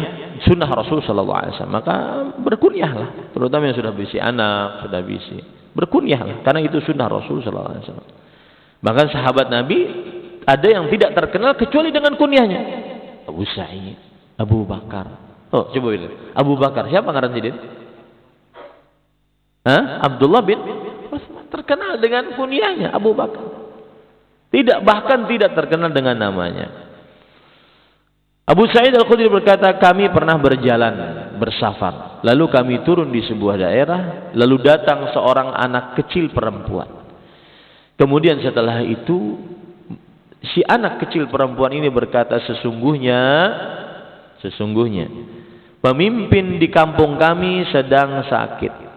sunnah Rasul sallallahu alaihi wasallam. Maka berkunyahlah, terutama yang sudah berisi anak, sudah berisi, berkunyahlah karena itu sunnah Rasul sallallahu alaihi wasallam. Bahkan sahabat Nabi ada yang tidak terkenal kecuali dengan kunyahnya. Abu Sa'id, Abu Bakar. Oh, coba lihat. Abu Bakar, siapa ngaran sidin? Abdullah bin Utsman, terkenal dengan kunyahnya Abu Bakar. Bahkan tidak terkenal dengan namanya. Abu Sa'id Al-Khudri berkata, kami pernah berjalan, bersafar. Lalu kami turun di sebuah daerah, lalu datang seorang anak kecil perempuan. Kemudian setelah itu si anak kecil perempuan ini berkata, sesungguhnya pemimpin di kampung kami sedang sakit.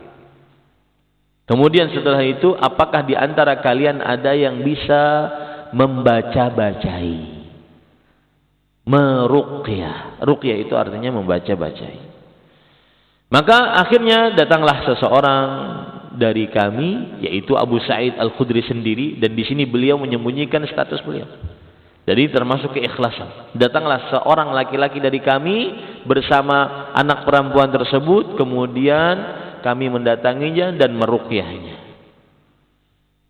Kemudian setelah itu, apakah di antara kalian ada yang bisa membaca-bacai? Meruqyah. Ruqyah itu artinya membaca-bacai. Maka akhirnya datanglah seseorang dari kami, yaitu Abu Sa'id Al-Khudri sendiri, dan di sini beliau menyembunyikan status beliau. Jadi termasuk keikhlasan. Datanglah seorang laki-laki dari kami bersama anak perempuan tersebut, kemudian kami mendatanginya dan meruqyahnya.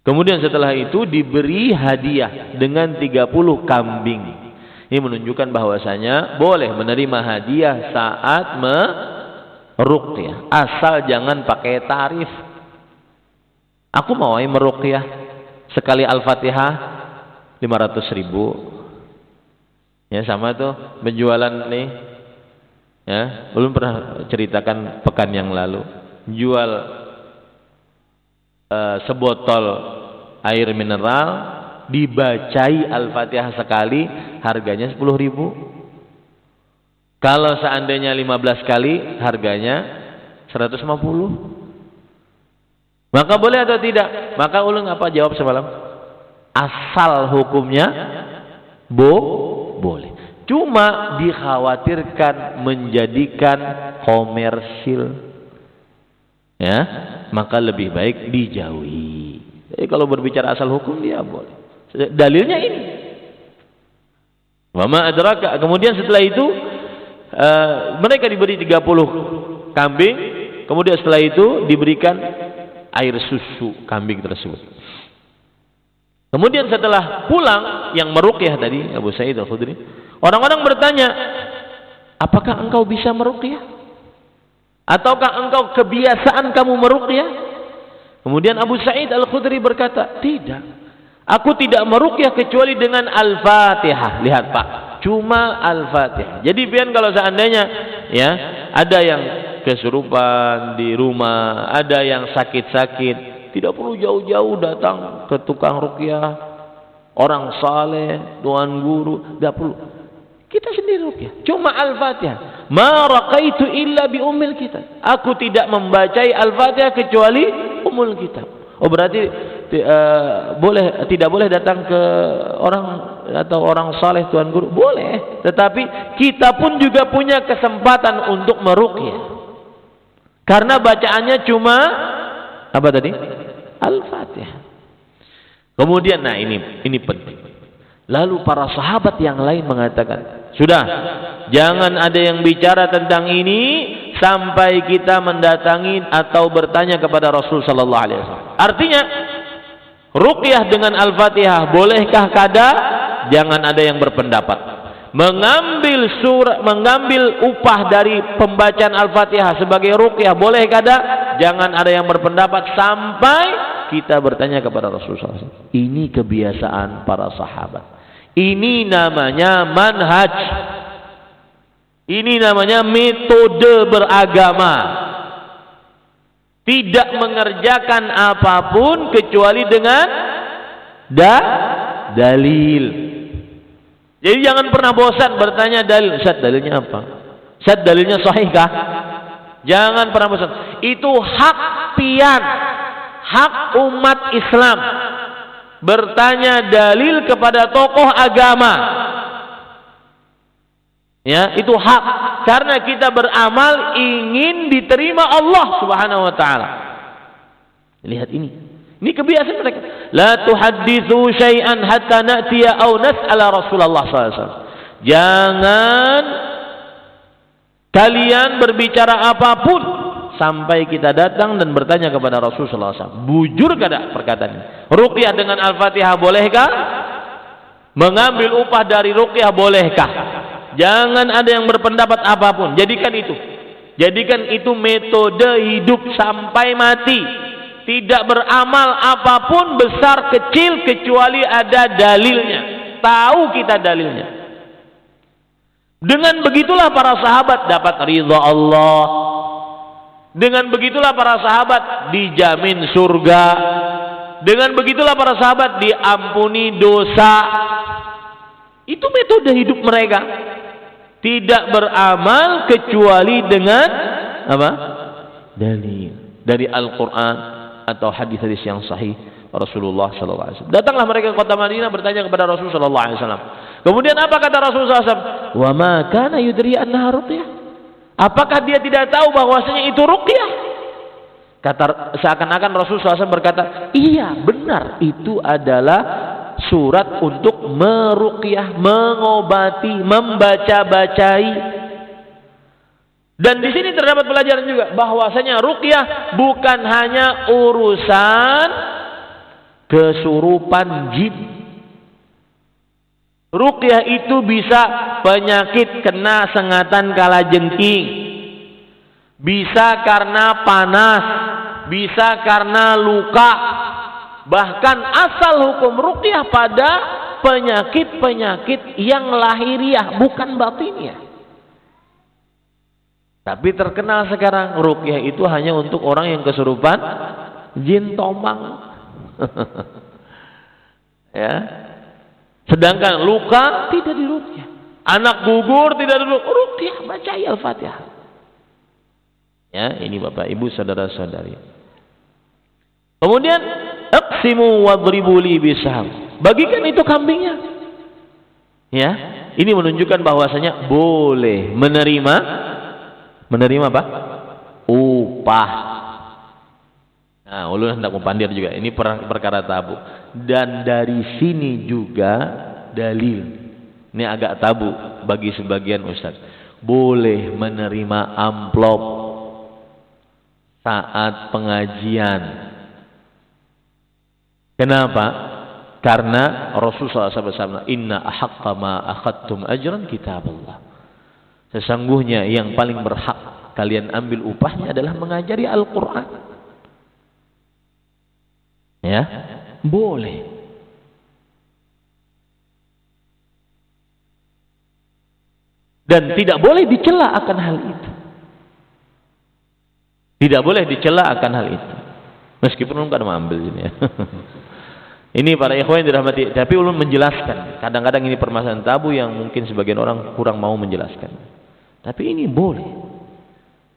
Kemudian setelah itu diberi hadiah dengan 30 kambing. Ini menunjukkan bahwasanya boleh menerima hadiah saat meruqyah, asal jangan pakai tarif. Aku mau meruqyah sekali Al-Fatihah 500.000. Ya, sama tuh penjualan nih. Ya, belum pernah ceritakan pekan yang lalu. Jual sebotol air mineral, dibacai Al-Fatihah sekali, harganya 10.000. Kalau seandainya 15 kali, harganya 150. Maka boleh atau tidak? Maka ulun apa jawab semalam? Asal hukumnya boleh. Cuma dikhawatirkan menjadikan komersil. Ya, maka lebih baik dijauhi. Jadi kalau berbicara asal hukum dia boleh. Dalilnya ini. Wa ma adraka. Kemudian setelah itu mereka diberi 30 kambing, kemudian setelah itu diberikan air susu kambing tersebut. Kemudian setelah pulang yang meruqyah tadi Abu Sa'id Al-Khudri, orang-orang bertanya, "Apakah engkau bisa meruqyah? Ataukah engkau kebiasaan kamu meruqyah?" Kemudian Abu Sa'id Al-Khudri berkata, "Tidak. Aku tidak meruqyah kecuali dengan Al-Fatihah." Lihat Pak, cuma Al-Fatihah. Jadi pian kalau seandainya ya ada yang kesurupan di rumah, ada yang sakit-sakit, tidak perlu jauh-jauh datang ke tukang ruqyah, orang saleh, tuan guru, tidak perlu. Kita sendiri ruqyah, cuma Al-Fatihah. Ma raqaitu illa bi ummil kitab. Aku tidak membacai Al-Fatihah kecuali ummul kitab. Oh berarti tidak boleh datang ke orang atau orang saleh tuan guru? Boleh, tetapi kita pun juga punya kesempatan untuk meruqyah. Karena bacaannya cuma apa tadi? Al-Fatihah. Kemudian nah ini penting. Lalu para sahabat yang lain mengatakan, "Sudah, jangan ada yang bicara tentang ini sampai kita mendatangi atau bertanya kepada Rasul sallallahu alaihi wasallam." Artinya Ruqyah dengan Al-Fatihah bolehkah kada? Jangan ada yang berpendapat. Mengambil upah dari pembacaan Al-Fatihah sebagai ruqyah boleh kada? Jangan ada yang berpendapat sampai kita bertanya kepada Rasulullah SAW. Ini kebiasaan para sahabat. Ini namanya manhaj. Ini namanya metode beragama. Tidak mengerjakan apapun kecuali dengan dalil. Jadi jangan pernah bosan bertanya dalil. Ustaz, dalilnya apa? Ustaz, dalilnya sahihkah? Jangan pernah bosan. Itu hak pian, hak umat Islam. Bertanya dalil kepada tokoh agama. Ya, itu hak. Karena kita beramal ingin diterima Allah Subhanahu wa taala. Lihat ini. Ini kebiasaan mereka. La tuhadditsu syai'an hatta na'tiya aw nas'ala Rasulullah SAW. Jangan kalian berbicara apapun sampai kita datang dan bertanya kepada Rasulullah SAW. Bujur kada perkataan ini? Ruqyah dengan Al-Fatihah bolehkah? Mengambil upah dari ruqyah bolehkah? Jangan ada yang berpendapat apapun. Jadikan itu metode hidup sampai mati. Tidak beramal apapun besar kecil kecuali ada dalilnya. Tahu kita dalilnya. Dengan begitulah para sahabat dapat ridha Allah. Dengan begitulah para sahabat dijamin surga. Dengan begitulah para sahabat diampuni dosa. Itu metode hidup mereka. Tidak beramal kecuali dengan apa? Dalil dari Al-Quran atau hadis-hadis yang sahih Rasulullah SAW. Datanglah mereka ke kota Madinah bertanya kepada Rasulullah SAW. Kemudian apa kata Rasulullah SAW? Wa ma kana yudri annaha ruqyah. Apakah dia tidak tahu bahwasanya itu ruqyah? Kata seakan-akan Rasulullah SAW berkata, iya benar, itu adalah surat untuk meruqyah, mengobati, membaca-bacai. Dan di sini terdapat pelajaran juga bahwasanya ruqyah bukan hanya urusan kesurupan jin. Ruqyah itu bisa penyakit kena sengatan kalajengking, bisa karena panas, bisa karena luka. Bahkan asal hukum ruqyah pada penyakit-penyakit yang lahiriah, bukan batiniah. Tapi terkenal sekarang ruqyah itu hanya untuk orang yang kesurupan jin tomang. Ya. Sedangkan luka tidak diruqyah. Anak gugur tidak diruqyah, baca Al-Fatihah. Ya, ini Bapak Ibu saudara-saudari. Kemudian aqsimu wadribu li bisaham. Bagikan itu kambingnya. Ya, ini menunjukkan bahwasanya boleh menerima apa? Upah. Nah, ulun hendak mempandir juga. Ini perkara tabu. Dan dari sini juga dalil. Ini agak tabu bagi sebagian ustaz. Boleh menerima amplop saat pengajian. Kenapa? Karena Rasulullah SAW bersabda, "Inna ahaqqa ma akhadtum ajran kitabullah." Sesungguhnya yang paling berhak kalian ambil upahnya adalah mengajari Al-Quran. Ya, boleh. Dan tidak boleh dicela akan hal itu. Tidak boleh dicela akan hal itu. Meskipun ulun kadang mengambil ini ya. Ini para ikhwan yang dirahmati. Tapi ulun menjelaskan. Kadang-kadang ini permasalahan tabu yang mungkin sebagian orang kurang mau menjelaskan. Tapi ini boleh.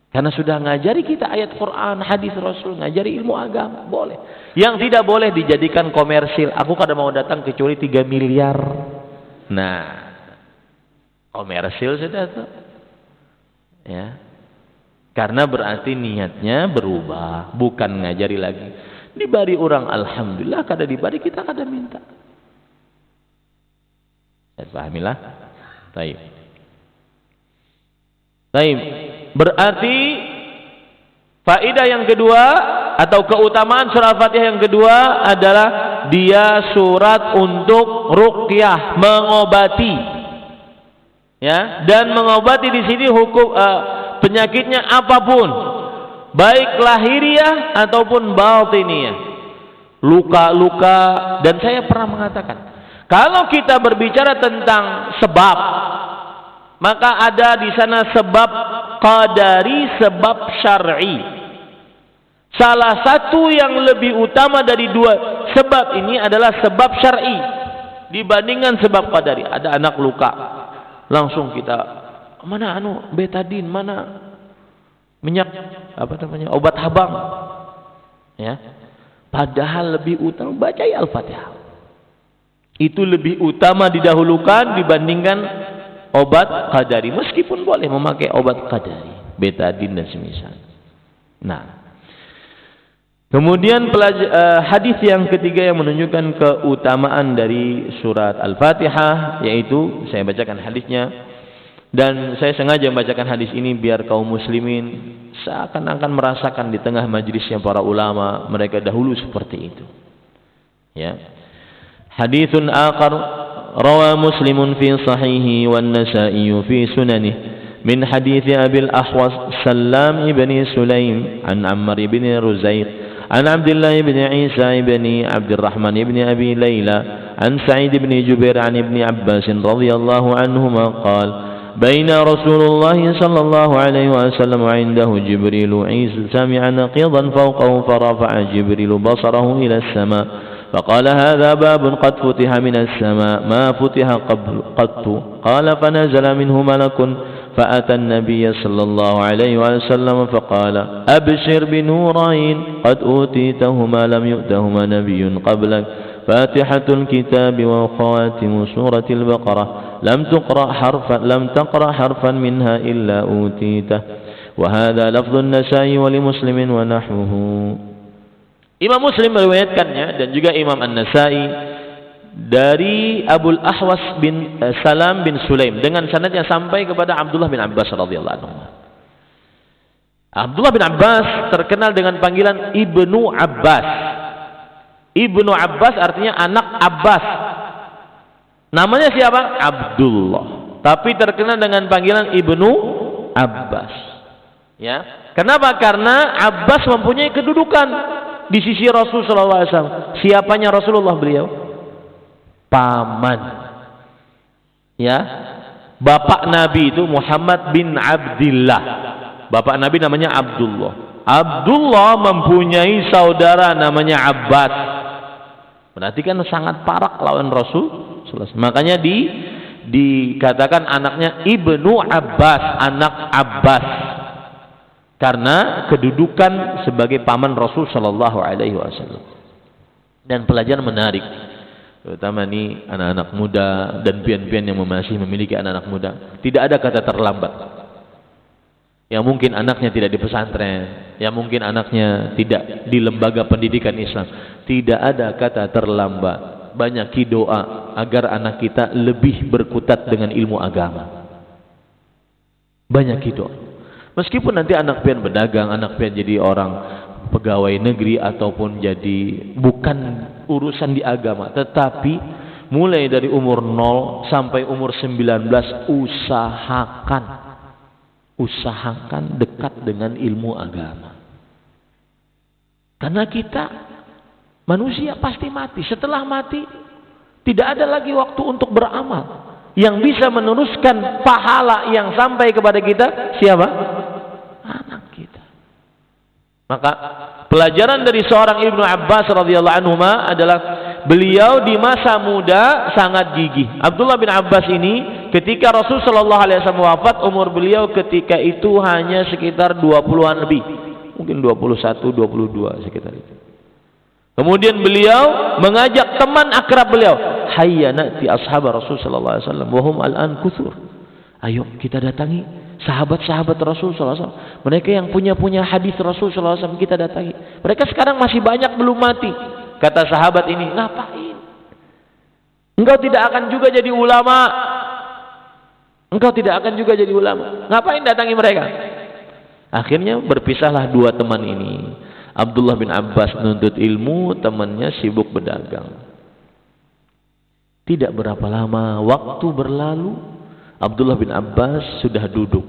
Karena sudah ngajari kita ayat Quran, hadis Rasul, ngajari ilmu agama, boleh. Yang tidak boleh dijadikan komersil. Aku kadang mau datang kecuali 3 miliar. Nah, komersil sudah tuh. Ya. Karena berarti niatnya berubah, bukan ngajari lagi. Dibari orang alhamdulillah, kada dibari kita kada minta. Saya pahamilah. Baik. Baik. Berarti faedah yang kedua atau keutamaan surah Al-Fatihah yang kedua adalah dia surat untuk ruqyah, mengobati. Ya, dan mengobati di sini hukum penyakitnya apapun, baik lahiriah ataupun batiniyah, luka-luka. Dan saya pernah mengatakan, kalau kita berbicara tentang sebab, maka ada di sana sebab qadari, sebab syar'i. Salah satu yang lebih utama dari dua sebab ini adalah sebab syar'i dibandingkan sebab qadari. Ada anak luka, langsung kita mana betadin, mana minyak obat habang, ya. Padahal lebih utama baca Al-Fatihah. Itu lebih utama didahulukan dibandingkan obat qadari, meskipun boleh memakai obat qadari, betadin dan semisal. Nah, kemudian hadis yang ketiga yang menunjukkan keutamaan dari surat Al-Fatihah, yaitu saya bacakan hadisnya, dan saya sengaja membacakan hadis ini biar kaum muslimin seakan-akan merasakan di tengah majlisnya para ulama mereka dahulu seperti itu. Ya. Haditsun akhar روى مسلم في صحيحه والنسائي في سننه من حديث أبي الأحوص سلام بن سليم عن عمر بن رزيق عن عبد الله بن عيسى بن عبد الرحمن بن أبي ليلى عن سعيد بن جبير عن ابن عباس رضي الله عنهما قال بين رسول الله صلى الله عليه وسلم عنده جبريل عيسى سمع نقيضا فوقه فرفع جبريل بصره إلى السماء فقال هذا باب قد فتح من السماء ما فتح قط قال فنزل منه ملك فأتى النبي صلى الله عليه وسلم فقال أبشر بنورين قد أوتيتهما لم يؤتهما نبي قبلك فاتحة الكتاب وخواتم سورة البقرة لم تقرأ حرفا منها إلا أوتيته وهذا لفظ النسائي ولمسلم ونحوه. Imam Muslim meriwayatkannya dan juga Imam An-Nasai dari Abul Ahwas bin Salam bin Sulaim dengan sanadnya sampai kepada Abdullah bin Abbas radhiyallahu anhu. Abdullah bin Abbas terkenal dengan panggilan Ibnu Abbas. Ibnu Abbas artinya anak Abbas. Namanya siapa? Abdullah. Tapi terkenal dengan panggilan Ibnu Abbas. Ya. Kenapa? Karena Abbas mempunyai kedudukan di sisi Rasul sallallahu alaihi wasallam. Siapanya Rasulullah beliau? Paman. Ya. Bapak Nabi itu Muhammad bin Abdullah. Bapak Nabi namanya Abdullah. Abdullah mempunyai saudara namanya Abbas. Berarti kan sangat parak lawan Rasul sallallahu alaihi wasallam. Makanya dikatakan anaknya Ibnu Abbas, anak Abbas. Karena kedudukan sebagai paman Rasul sallallahu alaihi wasallam. Dan pelajaran menarik, terutama nih anak-anak muda dan pian-pian yang masih memiliki anak-anak muda, tidak ada kata terlambat. Yang mungkin anaknya tidak di pesantren, yang mungkin anaknya tidak di lembaga pendidikan Islam, tidak ada kata terlambat. Banyak doa agar anak kita lebih berkutat dengan ilmu agama. Banyak doa. Meskipun nanti anak pian berdagang, anak pian jadi orang pegawai negeri ataupun jadi bukan urusan di agama, tetapi mulai dari umur 0 sampai umur 19 usahakan dekat dengan ilmu agama. Karena kita manusia pasti mati. Setelah mati tidak ada lagi waktu untuk beramal. Yang bisa meneruskan pahala yang sampai kepada kita siapa? Anak kita. Maka pelajaran dari seorang Ibnu Abbas radhiyallahu anhu adalah beliau di masa muda sangat gigih. Abdullah bin Abbas ini ketika Rasul sallallahu alaihi wasallam wafat, umur beliau ketika itu hanya sekitar 20-an lebih. Mungkin 21, 22 sekitar itu. Kemudian beliau mengajak teman akrab beliau, hayya na'ti ashab Rasul sallallahu alaihi wasallam wa hum al'an kutsur. Ayo kita datangi sahabat-sahabat Rasul sallallahu alaihi wasallam. Mereka yang punya hadis Rasul sallallahu alaihi wasallam kita datangi. Mereka sekarang masih banyak belum mati. Kata sahabat ini, ngapain? Engkau tidak akan juga jadi ulama. Engkau tidak akan juga jadi ulama. Ngapain datangi mereka? Akhirnya berpisahlah dua teman ini. Abdullah bin Abbas nuntut ilmu, temannya sibuk berdagang. Tidak berapa lama waktu berlalu, Abdullah bin Abbas sudah duduk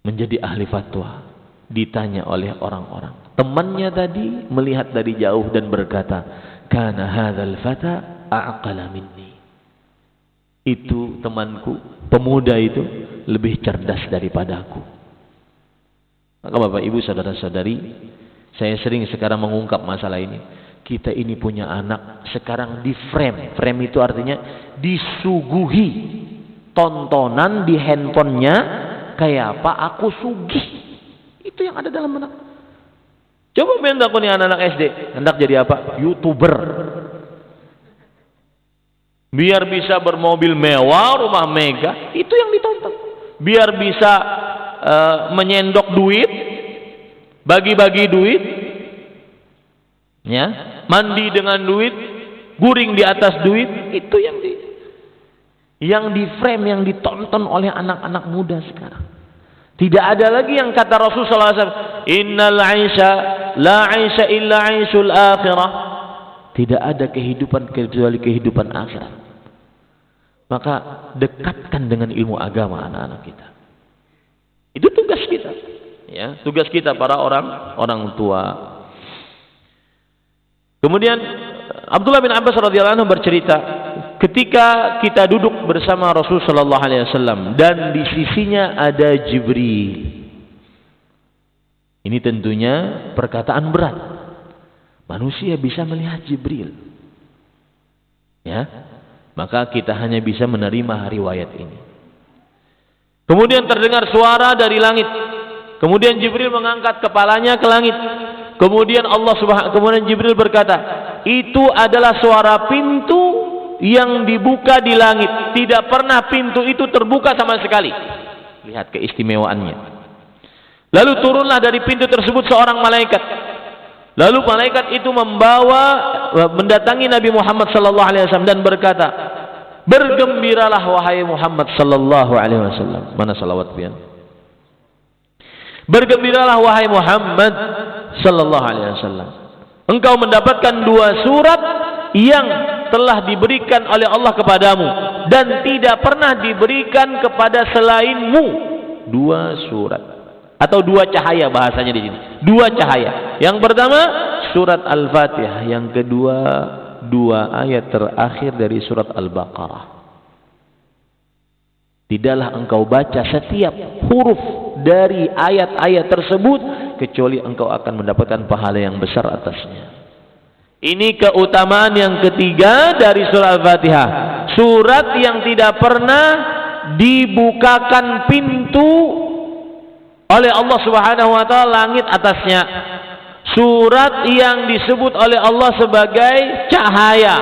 menjadi ahli fatwa. Ditanya oleh orang-orang. Temannya tadi melihat dari jauh dan berkata, "Kana hadzal fata a'qala minni." Itu temanku, pemuda itu lebih cerdas daripadaku. Maka Bapak Ibu saudara-saudari, saya sering sekarang mengungkap masalah ini. Kita ini punya anak sekarang di frame. Frame itu artinya disuguhi tontonan di handphonenya kayak apa aku sugih. Itu yang ada dalam benak. Coba main takut nih anak-anak SD, hendak jadi apa? YouTuber. Biar bisa bermobil mewah, rumah mega, itu yang ditonton. Biar bisa menyendok duit, bagi-bagi duit, ya, mandi dengan duit, guring di atas duit, itu yang di frame, yang ditonton oleh anak-anak muda sekarang. Tidak ada lagi yang kata Rasulullah SAW, innal aisha la aisha illa aisyul akhirah. Tidak ada kehidupan kecuali kehidupan akhirat. Maka dekatkan dengan ilmu agama anak-anak kita. Itu tugas kita, ya, tugas kita para orang tua. Kemudian Abdullah bin Abbas radhiyallahu anhu bercerita, ketika kita duduk bersama Rasul sallallahu alaihi wasallam dan di sisinya ada Jibril. Ini tentunya perkataan berat. Manusia bisa melihat Jibril. Ya. Maka kita hanya bisa menerima riwayat ini. Kemudian terdengar suara dari langit. Kemudian Jibril mengangkat kepalanya ke langit. Kemudian kemudian Jibril berkata, "Itu adalah suara pintu yang dibuka di langit. Tidak pernah pintu itu terbuka sama sekali." Lihat keistimewaannya. Lalu turunlah dari pintu tersebut seorang malaikat. Lalu malaikat itu mendatangi Nabi Muhammad sallallahu alaihi wasallam dan berkata, "Bergembiralah wahai Muhammad sallallahu alaihi wasallam." Mana salawat pian? Bergembiralah wahai Muhammad sallallahu alaihi wasallam. Engkau mendapatkan 2 surat yang telah diberikan oleh Allah kepadamu dan tidak pernah diberikan kepada selainmu. 2 surat atau 2 cahaya bahasanya di sini. 2 cahaya. Yang pertama surat Al-Fatihah, yang kedua 2 ayat terakhir dari surat Al-Baqarah. Tidaklah engkau baca setiap huruf dari ayat-ayat tersebut kecuali engkau akan mendapatkan pahala yang besar atasnya. Ini keutamaan yang ketiga dari surat Al-Fatihah. Surat yang tidak pernah dibukakan pintu oleh Allah Subhanahu wa taala langit atasnya. Surat yang disebut oleh Allah sebagai cahaya.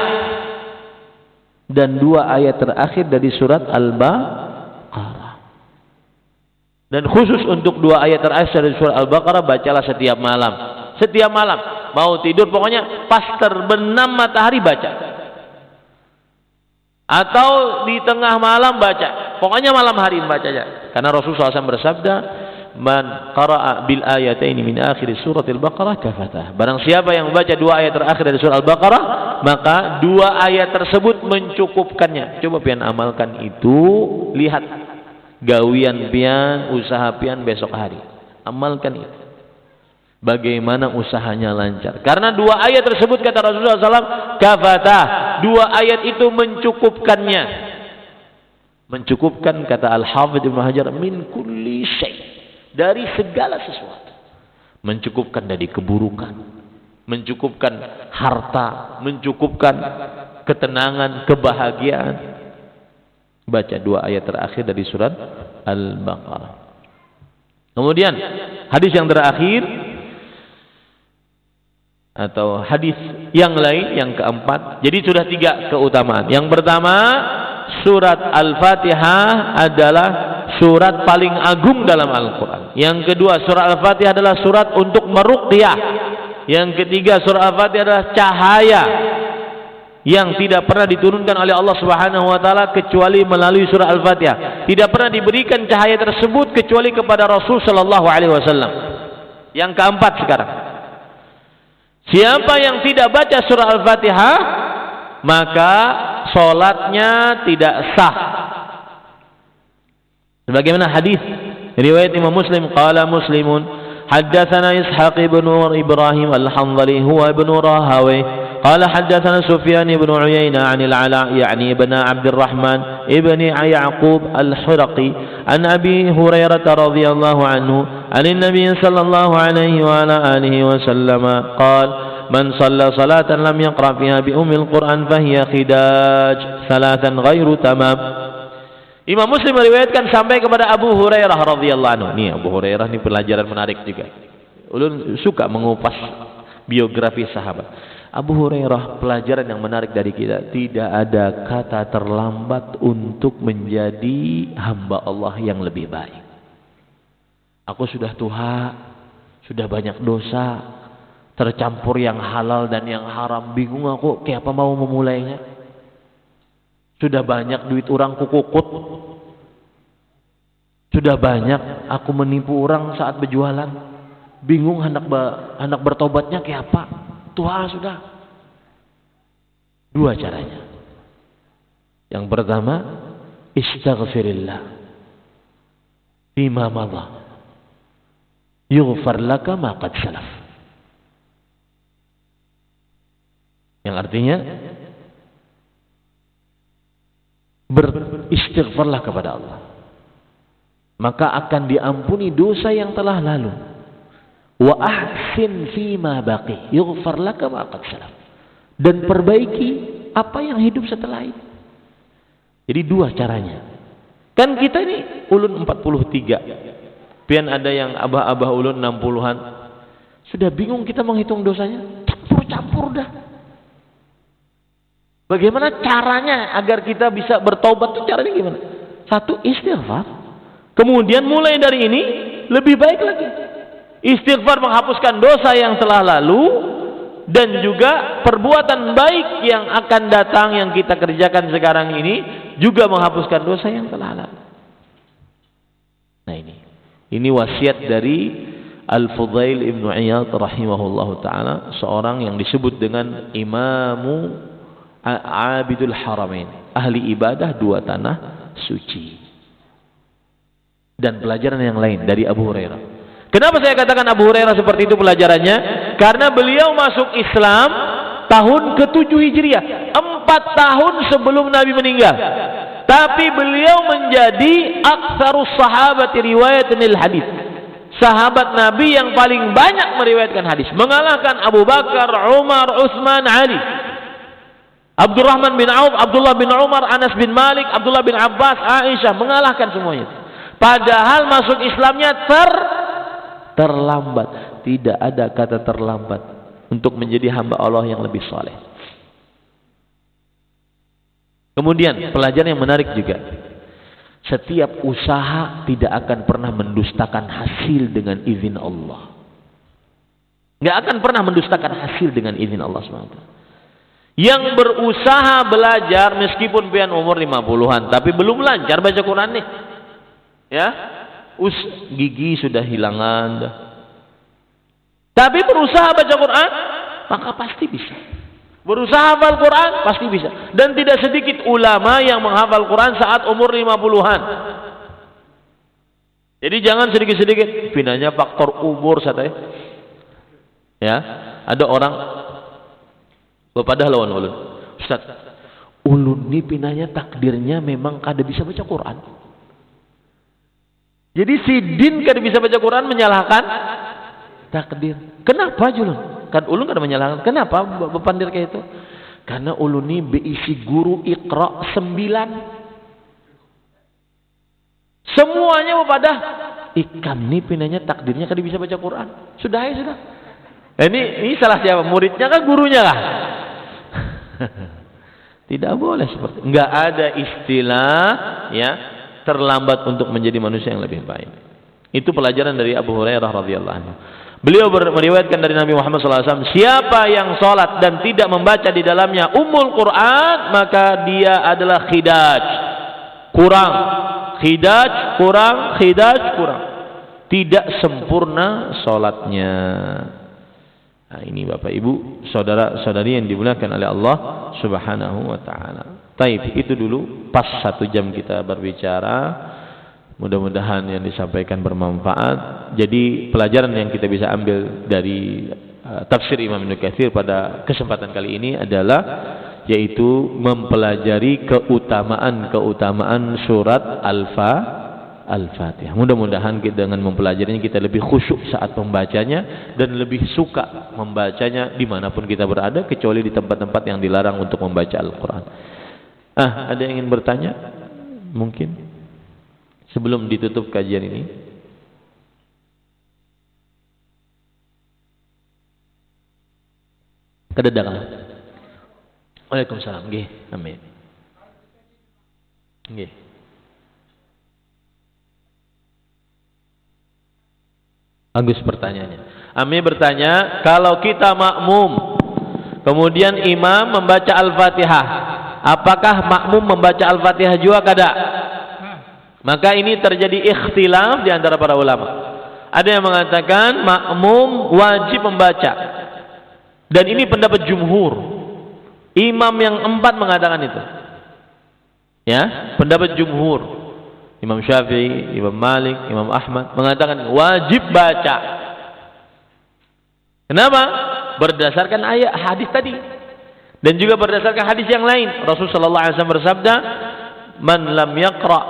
Dan 2 ayat terakhir dari surat Al-Baqarah. Dan khusus untuk 2 ayat terakhir dari surat Al-Baqarah bacalah setiap malam. Setiap malam. Mau tidur pokoknya pas terbenam matahari baca. Atau di tengah malam baca. Pokoknya malam hari baca aja. Karena Rasulullah SAW bersabda, "Man qara'a bil ayataini min akhir surat Al-Baqarah kafatah." Barang siapa yang membaca 2 ayat terakhir dari surah Al-Baqarah, maka 2 ayat tersebut mencukupkannya. Coba pian amalkan itu, lihat gawian pian, usaha pian besok hari. Amalkan itu. Bagaimana usahanya lancar. Karena 2 ayat tersebut kata Rasulullah SAW, kafatah. 2 ayat itu mencukupkannya. Mencukupkan kata Al-Hafidh Ibnu Hajar, min kulli syai'. Dari segala sesuatu. Mencukupkan dari keburukan, mencukupkan harta, mencukupkan ketenangan, kebahagiaan. Baca 2 ayat terakhir dari surat Al-Baqarah. Kemudian hadis yang terakhir atau hadis yang lain yang keempat. Jadi sudah 3 keutamaan. Yang pertama, surat Al-Fatihah adalah surat paling agung dalam Al-Quran. Yang kedua, surat Al-Fatihah adalah surat untuk meruqyah. Yang ketiga, surat Al-Fatihah adalah cahaya yang tidak pernah diturunkan oleh Allah Subhanahu wa taala kecuali melalui surat Al-Fatihah. Tidak pernah diberikan cahaya tersebut kecuali kepada Rasul sallallahu alaihi wasallam. Yang keempat sekarang, siapa yang tidak baca surah Al-Fatihah maka sholatnya tidak sah. Sebagaimana hadis riwayat Imam Muslim, qala Muslimun haddatsana Ishaq ibn Ibrahim al-Hanzali huwa ibn Rahawi qala haddatsana Sufyan ibn Uyainah 'an al-Ala yani ibn Abdurrahman ibn Ya'qub al-Huraqi an Abi Hurairah radhiyallahu anhu 'an an-nabiy sallallahu alaihi wa ala alihi wa sallam qala man shalla salatan lam yaqra fiha bi ummil Qur'an fahiya khidaj salatan ghairu tamam. Imam Muslim meriwayatkan sampai kepada Abu Hurairah radhiyallahu anhu. Nih Abu Hurairah ini pelajaran menarik juga. Ulun suka mengupas biografi sahabat. Abu Hurairah, pelajaran yang menarik dari kita, tidak ada kata terlambat untuk menjadi hamba Allah yang lebih baik. Aku sudah tua, sudah banyak dosa, tercampur yang halal dan yang haram, bingung aku kayak apa mau memulainya. Sudah banyak duit orang kukukut, sudah banyak aku menipu orang saat berjualan, bingung hendak bertobatnya kayak apa, tua sudah. Dua caranya. Yang pertama, istaghfirillah bima madha yughfar laka ma qad salaf. Yang artinya beristighfarlah kepada Allah, maka akan diampuni dosa yang telah lalu. Wa ahsin fima baqi yughfar laka ma qad salaf, dan perbaiki apa yang hidup setelah itu. Jadi dua caranya. Kan kita ini ulun 43, pian ada yang abah-abah ulun 60-an, sudah bingung kita menghitung dosanya, campur-campur dah. Bagaimana caranya agar kita bisa bertobat itu caranya gimana? Satu, istighfar. Kemudian mulai dari ini lebih baik lagi. Istighfar menghapuskan dosa yang telah lalu dan juga perbuatan baik yang akan datang yang kita kerjakan sekarang ini juga menghapuskan dosa yang telah lalu. Nah ini wasiat dari Al-Fudail Ibn Iyad rahimahullahu ta'ala, seorang yang disebut dengan Imamu Abidul Haramain, ahli ibadah dua tanah suci. Dan pelajaran yang lain dari Abu Hurairah. Kenapa saya katakan Abu Hurairah seperti itu pelajarannya? Karena beliau masuk Islam tahun ke-7 Hijriah, 4 tahun sebelum Nabi meninggal. Tapi beliau menjadi aktsarus sahabati riwayatanil hadis, sahabat Nabi yang paling banyak meriwayatkan hadis, mengalahkan Abu Bakar, Umar, Utsman, Ali, Abdurrahman bin Auf, Abdullah bin Umar, Anas bin Malik, Abdullah bin Abbas, Aisyah, mengalahkan semuanya. Padahal masuk Islamnya terlambat. Tidak ada kata terlambat untuk menjadi hamba Allah yang lebih saleh. Kemudian pelajaran yang menarik juga, setiap usaha tidak akan pernah mendustakan hasil dengan izin Allah. Nggak akan pernah mendustakan hasil dengan izin Allah SWT. Yang berusaha belajar meskipun pian umur 50-an tapi belum lancar baca Quran nih, ya, gigi sudah hilangan dah. Tapi berusaha baca Quran maka pasti bisa. Berusaha hafal Quran pasti bisa. Dan tidak sedikit ulama yang menghafal Quran saat umur 50-an. Jadi jangan sedikit-sedikit pinanya faktor umur satay. Ya, ada orang bapadah lawan ulun, Ustaz, ulun ini pinanya takdirnya memang kada bisa baca Quran. Jadi si din kada bisa baca Quran menyalahkan takdir. Kenapa julun? Kan ulun kada menyalahkan. Kenapa bepandir kayak itu? Karena ulun ini beisi guru Iqra 9. Semuanya bapadah, ikam ini pinanya takdirnya kada bisa baca Quran. Sudah ya sudah. Ini salah siapa? Muridnya kah, gurunya kah? Tidak boleh seperti, enggak ada istilah ya terlambat untuk menjadi manusia yang lebih baik. Itu pelajaran dari Abu Hurairah radhiyallahu anhu. Beliau meriwayatkan dari Nabi Muhammad SAW, siapa yang sholat dan tidak membaca di dalamnya Ummul Quran maka dia adalah khidaj, kurang. Khidaj kurang, khidaj kurang. tidak sempurna sholatnya. Nah, ini Bapak Ibu, saudara-saudari yang dimuliakan oleh Allah Subhanahu wa taala. Taib, itu dulu pas 1 jam kita berbicara. Mudah-mudahan yang disampaikan bermanfaat. Jadi pelajaran yang kita bisa ambil dari tafsir Imam Ibnu Katsir pada kesempatan kali ini adalah yaitu mempelajari keutamaan surat Al-Fatihah. Mudah-mudahan dengan mempelajarinya kita lebih khusyuk saat membacanya dan lebih suka membacanya dimanapun kita berada, kecuali di tempat-tempat yang dilarang untuk membaca Al-Quran. Ada yang ingin bertanya? Mungkin sebelum ditutup kajian ini. Kedatangan. Waalaikumsalam. Nggih, amin. Nggih. Bagus pertanyaannya. Ami bertanya, kalau kita makmum, kemudian imam membaca Al-Fatihah, apakah makmum membaca Al-Fatihah juga kada? Maka ini terjadi ikhtilaf di antara para ulama. Ada yang mengatakan makmum wajib membaca. Dan ini pendapat jumhur. Imam yang 4 mengatakan itu. Ya, pendapat jumhur. Imam Syafi'i, Imam Malik, Imam Ahmad mengatakan wajib baca. Kenapa? Berdasarkan ayat hadis tadi. Dan juga berdasarkan hadis yang lain. Rasulullah sallallahu alaihi wasallam bersabda, "Man lam yaqra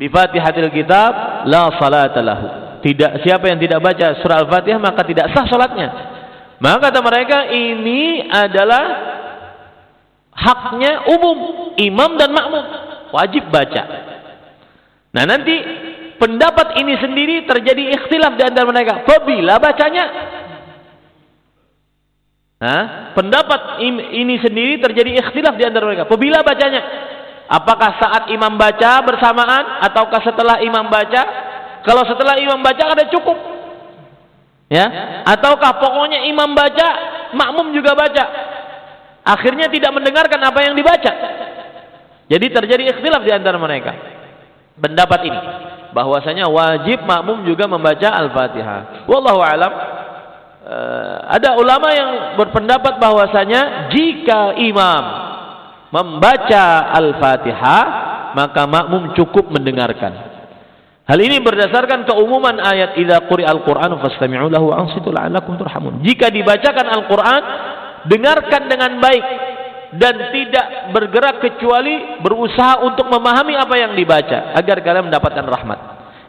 bi Fatihatil kitab la salata lahu." Siapa yang tidak baca surah Al-Fatihah maka tidak sah salatnya. Maka kata mereka ini adalah haknya umum, imam dan makmum wajib baca. Nah, nanti pendapat ini sendiri terjadi ikhtilaf di antara mereka. Apabila bacanya, pendapat ini sendiri terjadi ikhtilaf di antara mereka. Apabila bacanya, apakah saat imam baca bersamaan ataukah setelah imam baca? Kalau setelah imam baca ada cukup, ya? Ataukah pokoknya imam baca, makmum juga baca? Akhirnya tidak mendengarkan apa yang dibaca. Jadi terjadi ikhtilaf di antara mereka. Pendapat ini bahwasanya wajib makmum juga membaca Al-Fatihah. Wallahu alam. Ada ulama yang berpendapat bahwasanya jika imam membaca Al-Fatihah maka makmum cukup mendengarkan. Hal ini berdasarkan keumuman ayat idza quri'al Qur'anu fastami'u lahu wa ansitu la'allakum turhamun. Jika dibacakan Al-Qur'an, dengarkan dengan baik dan tidak bergerak kecuali berusaha untuk memahami apa yang dibaca agar kalian mendapatkan rahmat.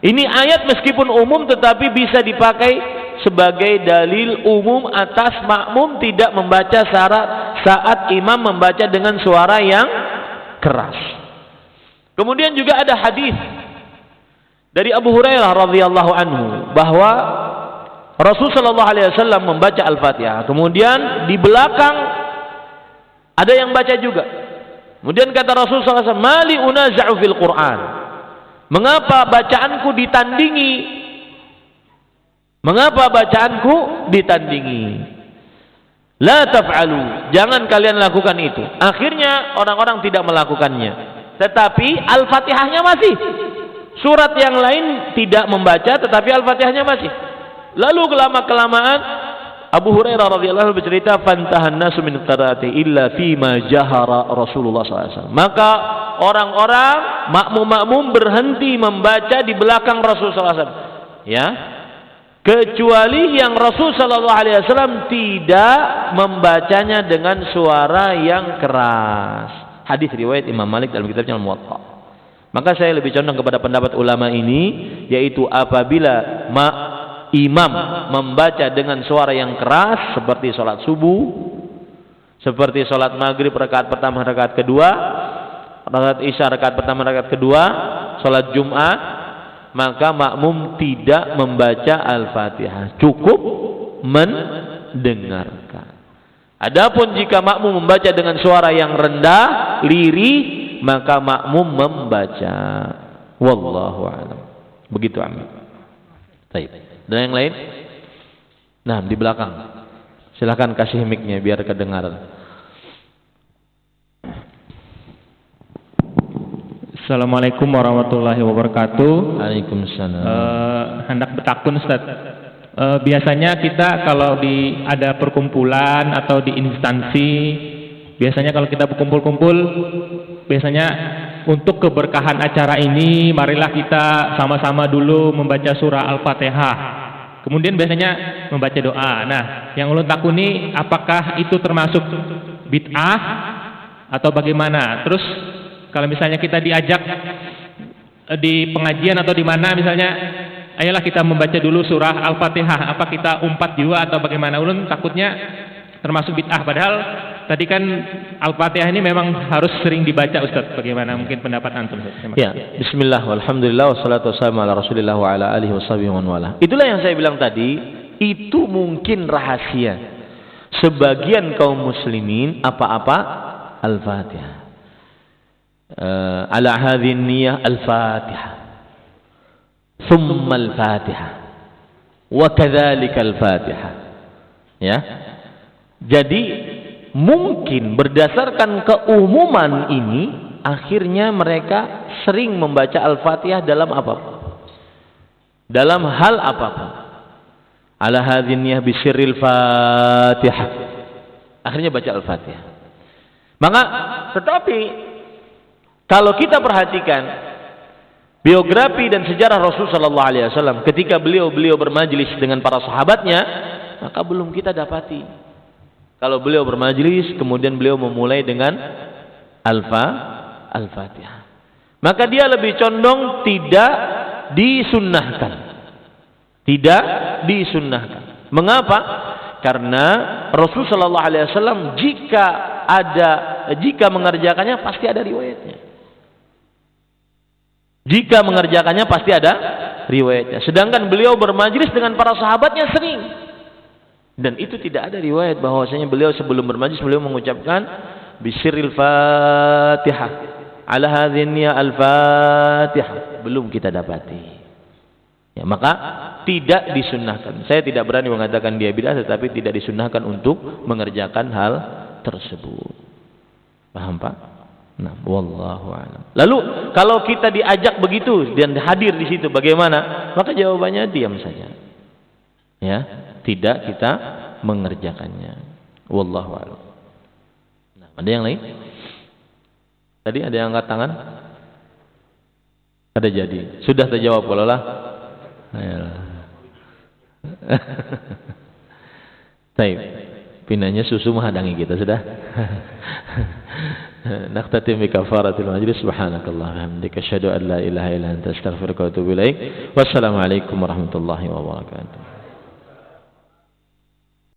Ini ayat meskipun umum tetapi bisa dipakai sebagai dalil umum atas makmum tidak membaca saat imam membaca dengan suara yang keras. Kemudian juga ada hadis dari Abu Hurairah radhiyallahu anhu bahwa Rasul sallallahu alaihi wasallam membaca Al-Fatihah. Kemudian di belakang ada yang baca juga. Kemudian kata Rasul sallallahu alaihi wasallam, "Mali unaza'u fil Qur'an." Mengapa bacaanku ditandingi? Mengapa bacaanku ditandingi? La taf'alu, jangan kalian lakukan itu. Akhirnya orang-orang tidak melakukannya. Tetapi Al-Fatihahnya masih. Surat yang lain tidak membaca tetapi Al-Fatihahnya masih. Lalu kelamaan Abu Hurairah radhiyallahu anhu bercerita, "Fantahan nasu min qiraati illa fima jahara Rasulullah SAW." Maka orang-orang makmum-makmum berhenti membaca di belakang Rasul SAW. Ya. Kecuali yang Rasul sallallahu alaihi wasallam tidak membacanya dengan suara yang keras. Hadis riwayat Imam Malik dalam kitabnya Al-Muwatta. Maka saya lebih condong kepada pendapat ulama ini, yaitu apabila imam membaca dengan suara yang keras seperti sholat subuh, seperti sholat maghrib rakaat pertama rakaat kedua, rakaat isya rakaat pertama rakaat kedua, sholat Jumat, maka makmum tidak membaca Al-Fatihah, cukup mendengarkan. Adapun jika makmum membaca dengan suara yang rendah, lirih, maka makmum membaca. Wallahu a'lam. Begitu amin. Baik. Dan yang lain? Nah, di belakang. Silakan kasih mic-nya biar kedengaran. Assalamualaikum warahmatullahi wabarakatuh. Waalaikumsalam. Hendak bertakun Ustaz. Biasanya kita kalau ada perkumpulan atau di instansi, biasanya kalau kita berkumpul-kumpul, biasanya untuk keberkahan acara ini, marilah kita sama-sama dulu membaca surah Al-Fatihah. Kemudian biasanya membaca doa. Nah, yang ulun takuni, apakah itu termasuk bid'ah atau bagaimana? Terus kalau misalnya kita diajak di pengajian atau di mana misalnya, ayolah kita membaca dulu surah Al-Fatihah, apa kita umpat juga atau bagaimana? Ulun takutnya termasuk bid'ah, padahal tadi kan Al-Fatihah ini memang harus sering dibaca Ustaz. Bagaimana mungkin pendapat antum? Ya, bismillah walhamdulillah wassalatu wassalamu ala Rasulillah wa ala alihi washabihi wa wala. Itulah yang saya bilang tadi, itu mungkin rahasia sebagian kaum muslimin apa-apa Al-Fatihah. Ala hadhihi niyyah Al-Fatihah. Thumma Al-Fatihah. Wa kadzalika Al-Fatihah. Ya. Jadi mungkin berdasarkan keumuman ini, akhirnya mereka sering membaca Al-Fatihah dalam apapun, dalam hal apapun. Ala hadhihi bisirril Fatihah, akhirnya baca Al-Fatihah. Maka tetapi kalau kita perhatikan biografi dan sejarah Rasul sallallahu alaihi wasallam ketika beliau bermajlis dengan para sahabatnya, maka belum kita dapati kalau beliau bermajlis kemudian beliau memulai dengan Al-Fatihah. Maka dia lebih condong tidak disunnahkan. Tidak disunnahkan. Mengapa? Karena Rasul sallallahu alaihi wasallam jika mengerjakannya pasti ada riwayatnya. Jika mengerjakannya pasti ada riwayatnya. Sedangkan beliau bermajlis dengan para sahabatnya sering. Dan itu tidak ada riwayat bahwasanya beliau sebelum bermajlis beliau mengucapkan bisirril Fatihah. Ala hadhihi Al-Fatihah. Belum kita dapati. Ya, maka tidak disunnahkan. Saya tidak berani mengatakan dia bid'ah, tetapi tidak disunnahkan untuk mengerjakan hal tersebut. Paham Pak? Nah, wallahu a'lam. Lalu kalau kita diajak begitu dan hadir di situ bagaimana? Maka jawabannya diam saja. Ya, tidak kita mengerjakannya. Wallahu a'lam. Nah, ada yang lain? Tadi ada yang angkat tangan? Ada jadi. Sudah terjawab kalau lah. Baik. Pinanya susu menghadangi kita sudah. Naqtatim bi kafaratil majlis. Subhanakallah wa bihamdika asyhadu an la ilaha illa anta astaghfiruka wa atubu ilaik. Wassalamu alaikum warahmatullahi wabarakatuh.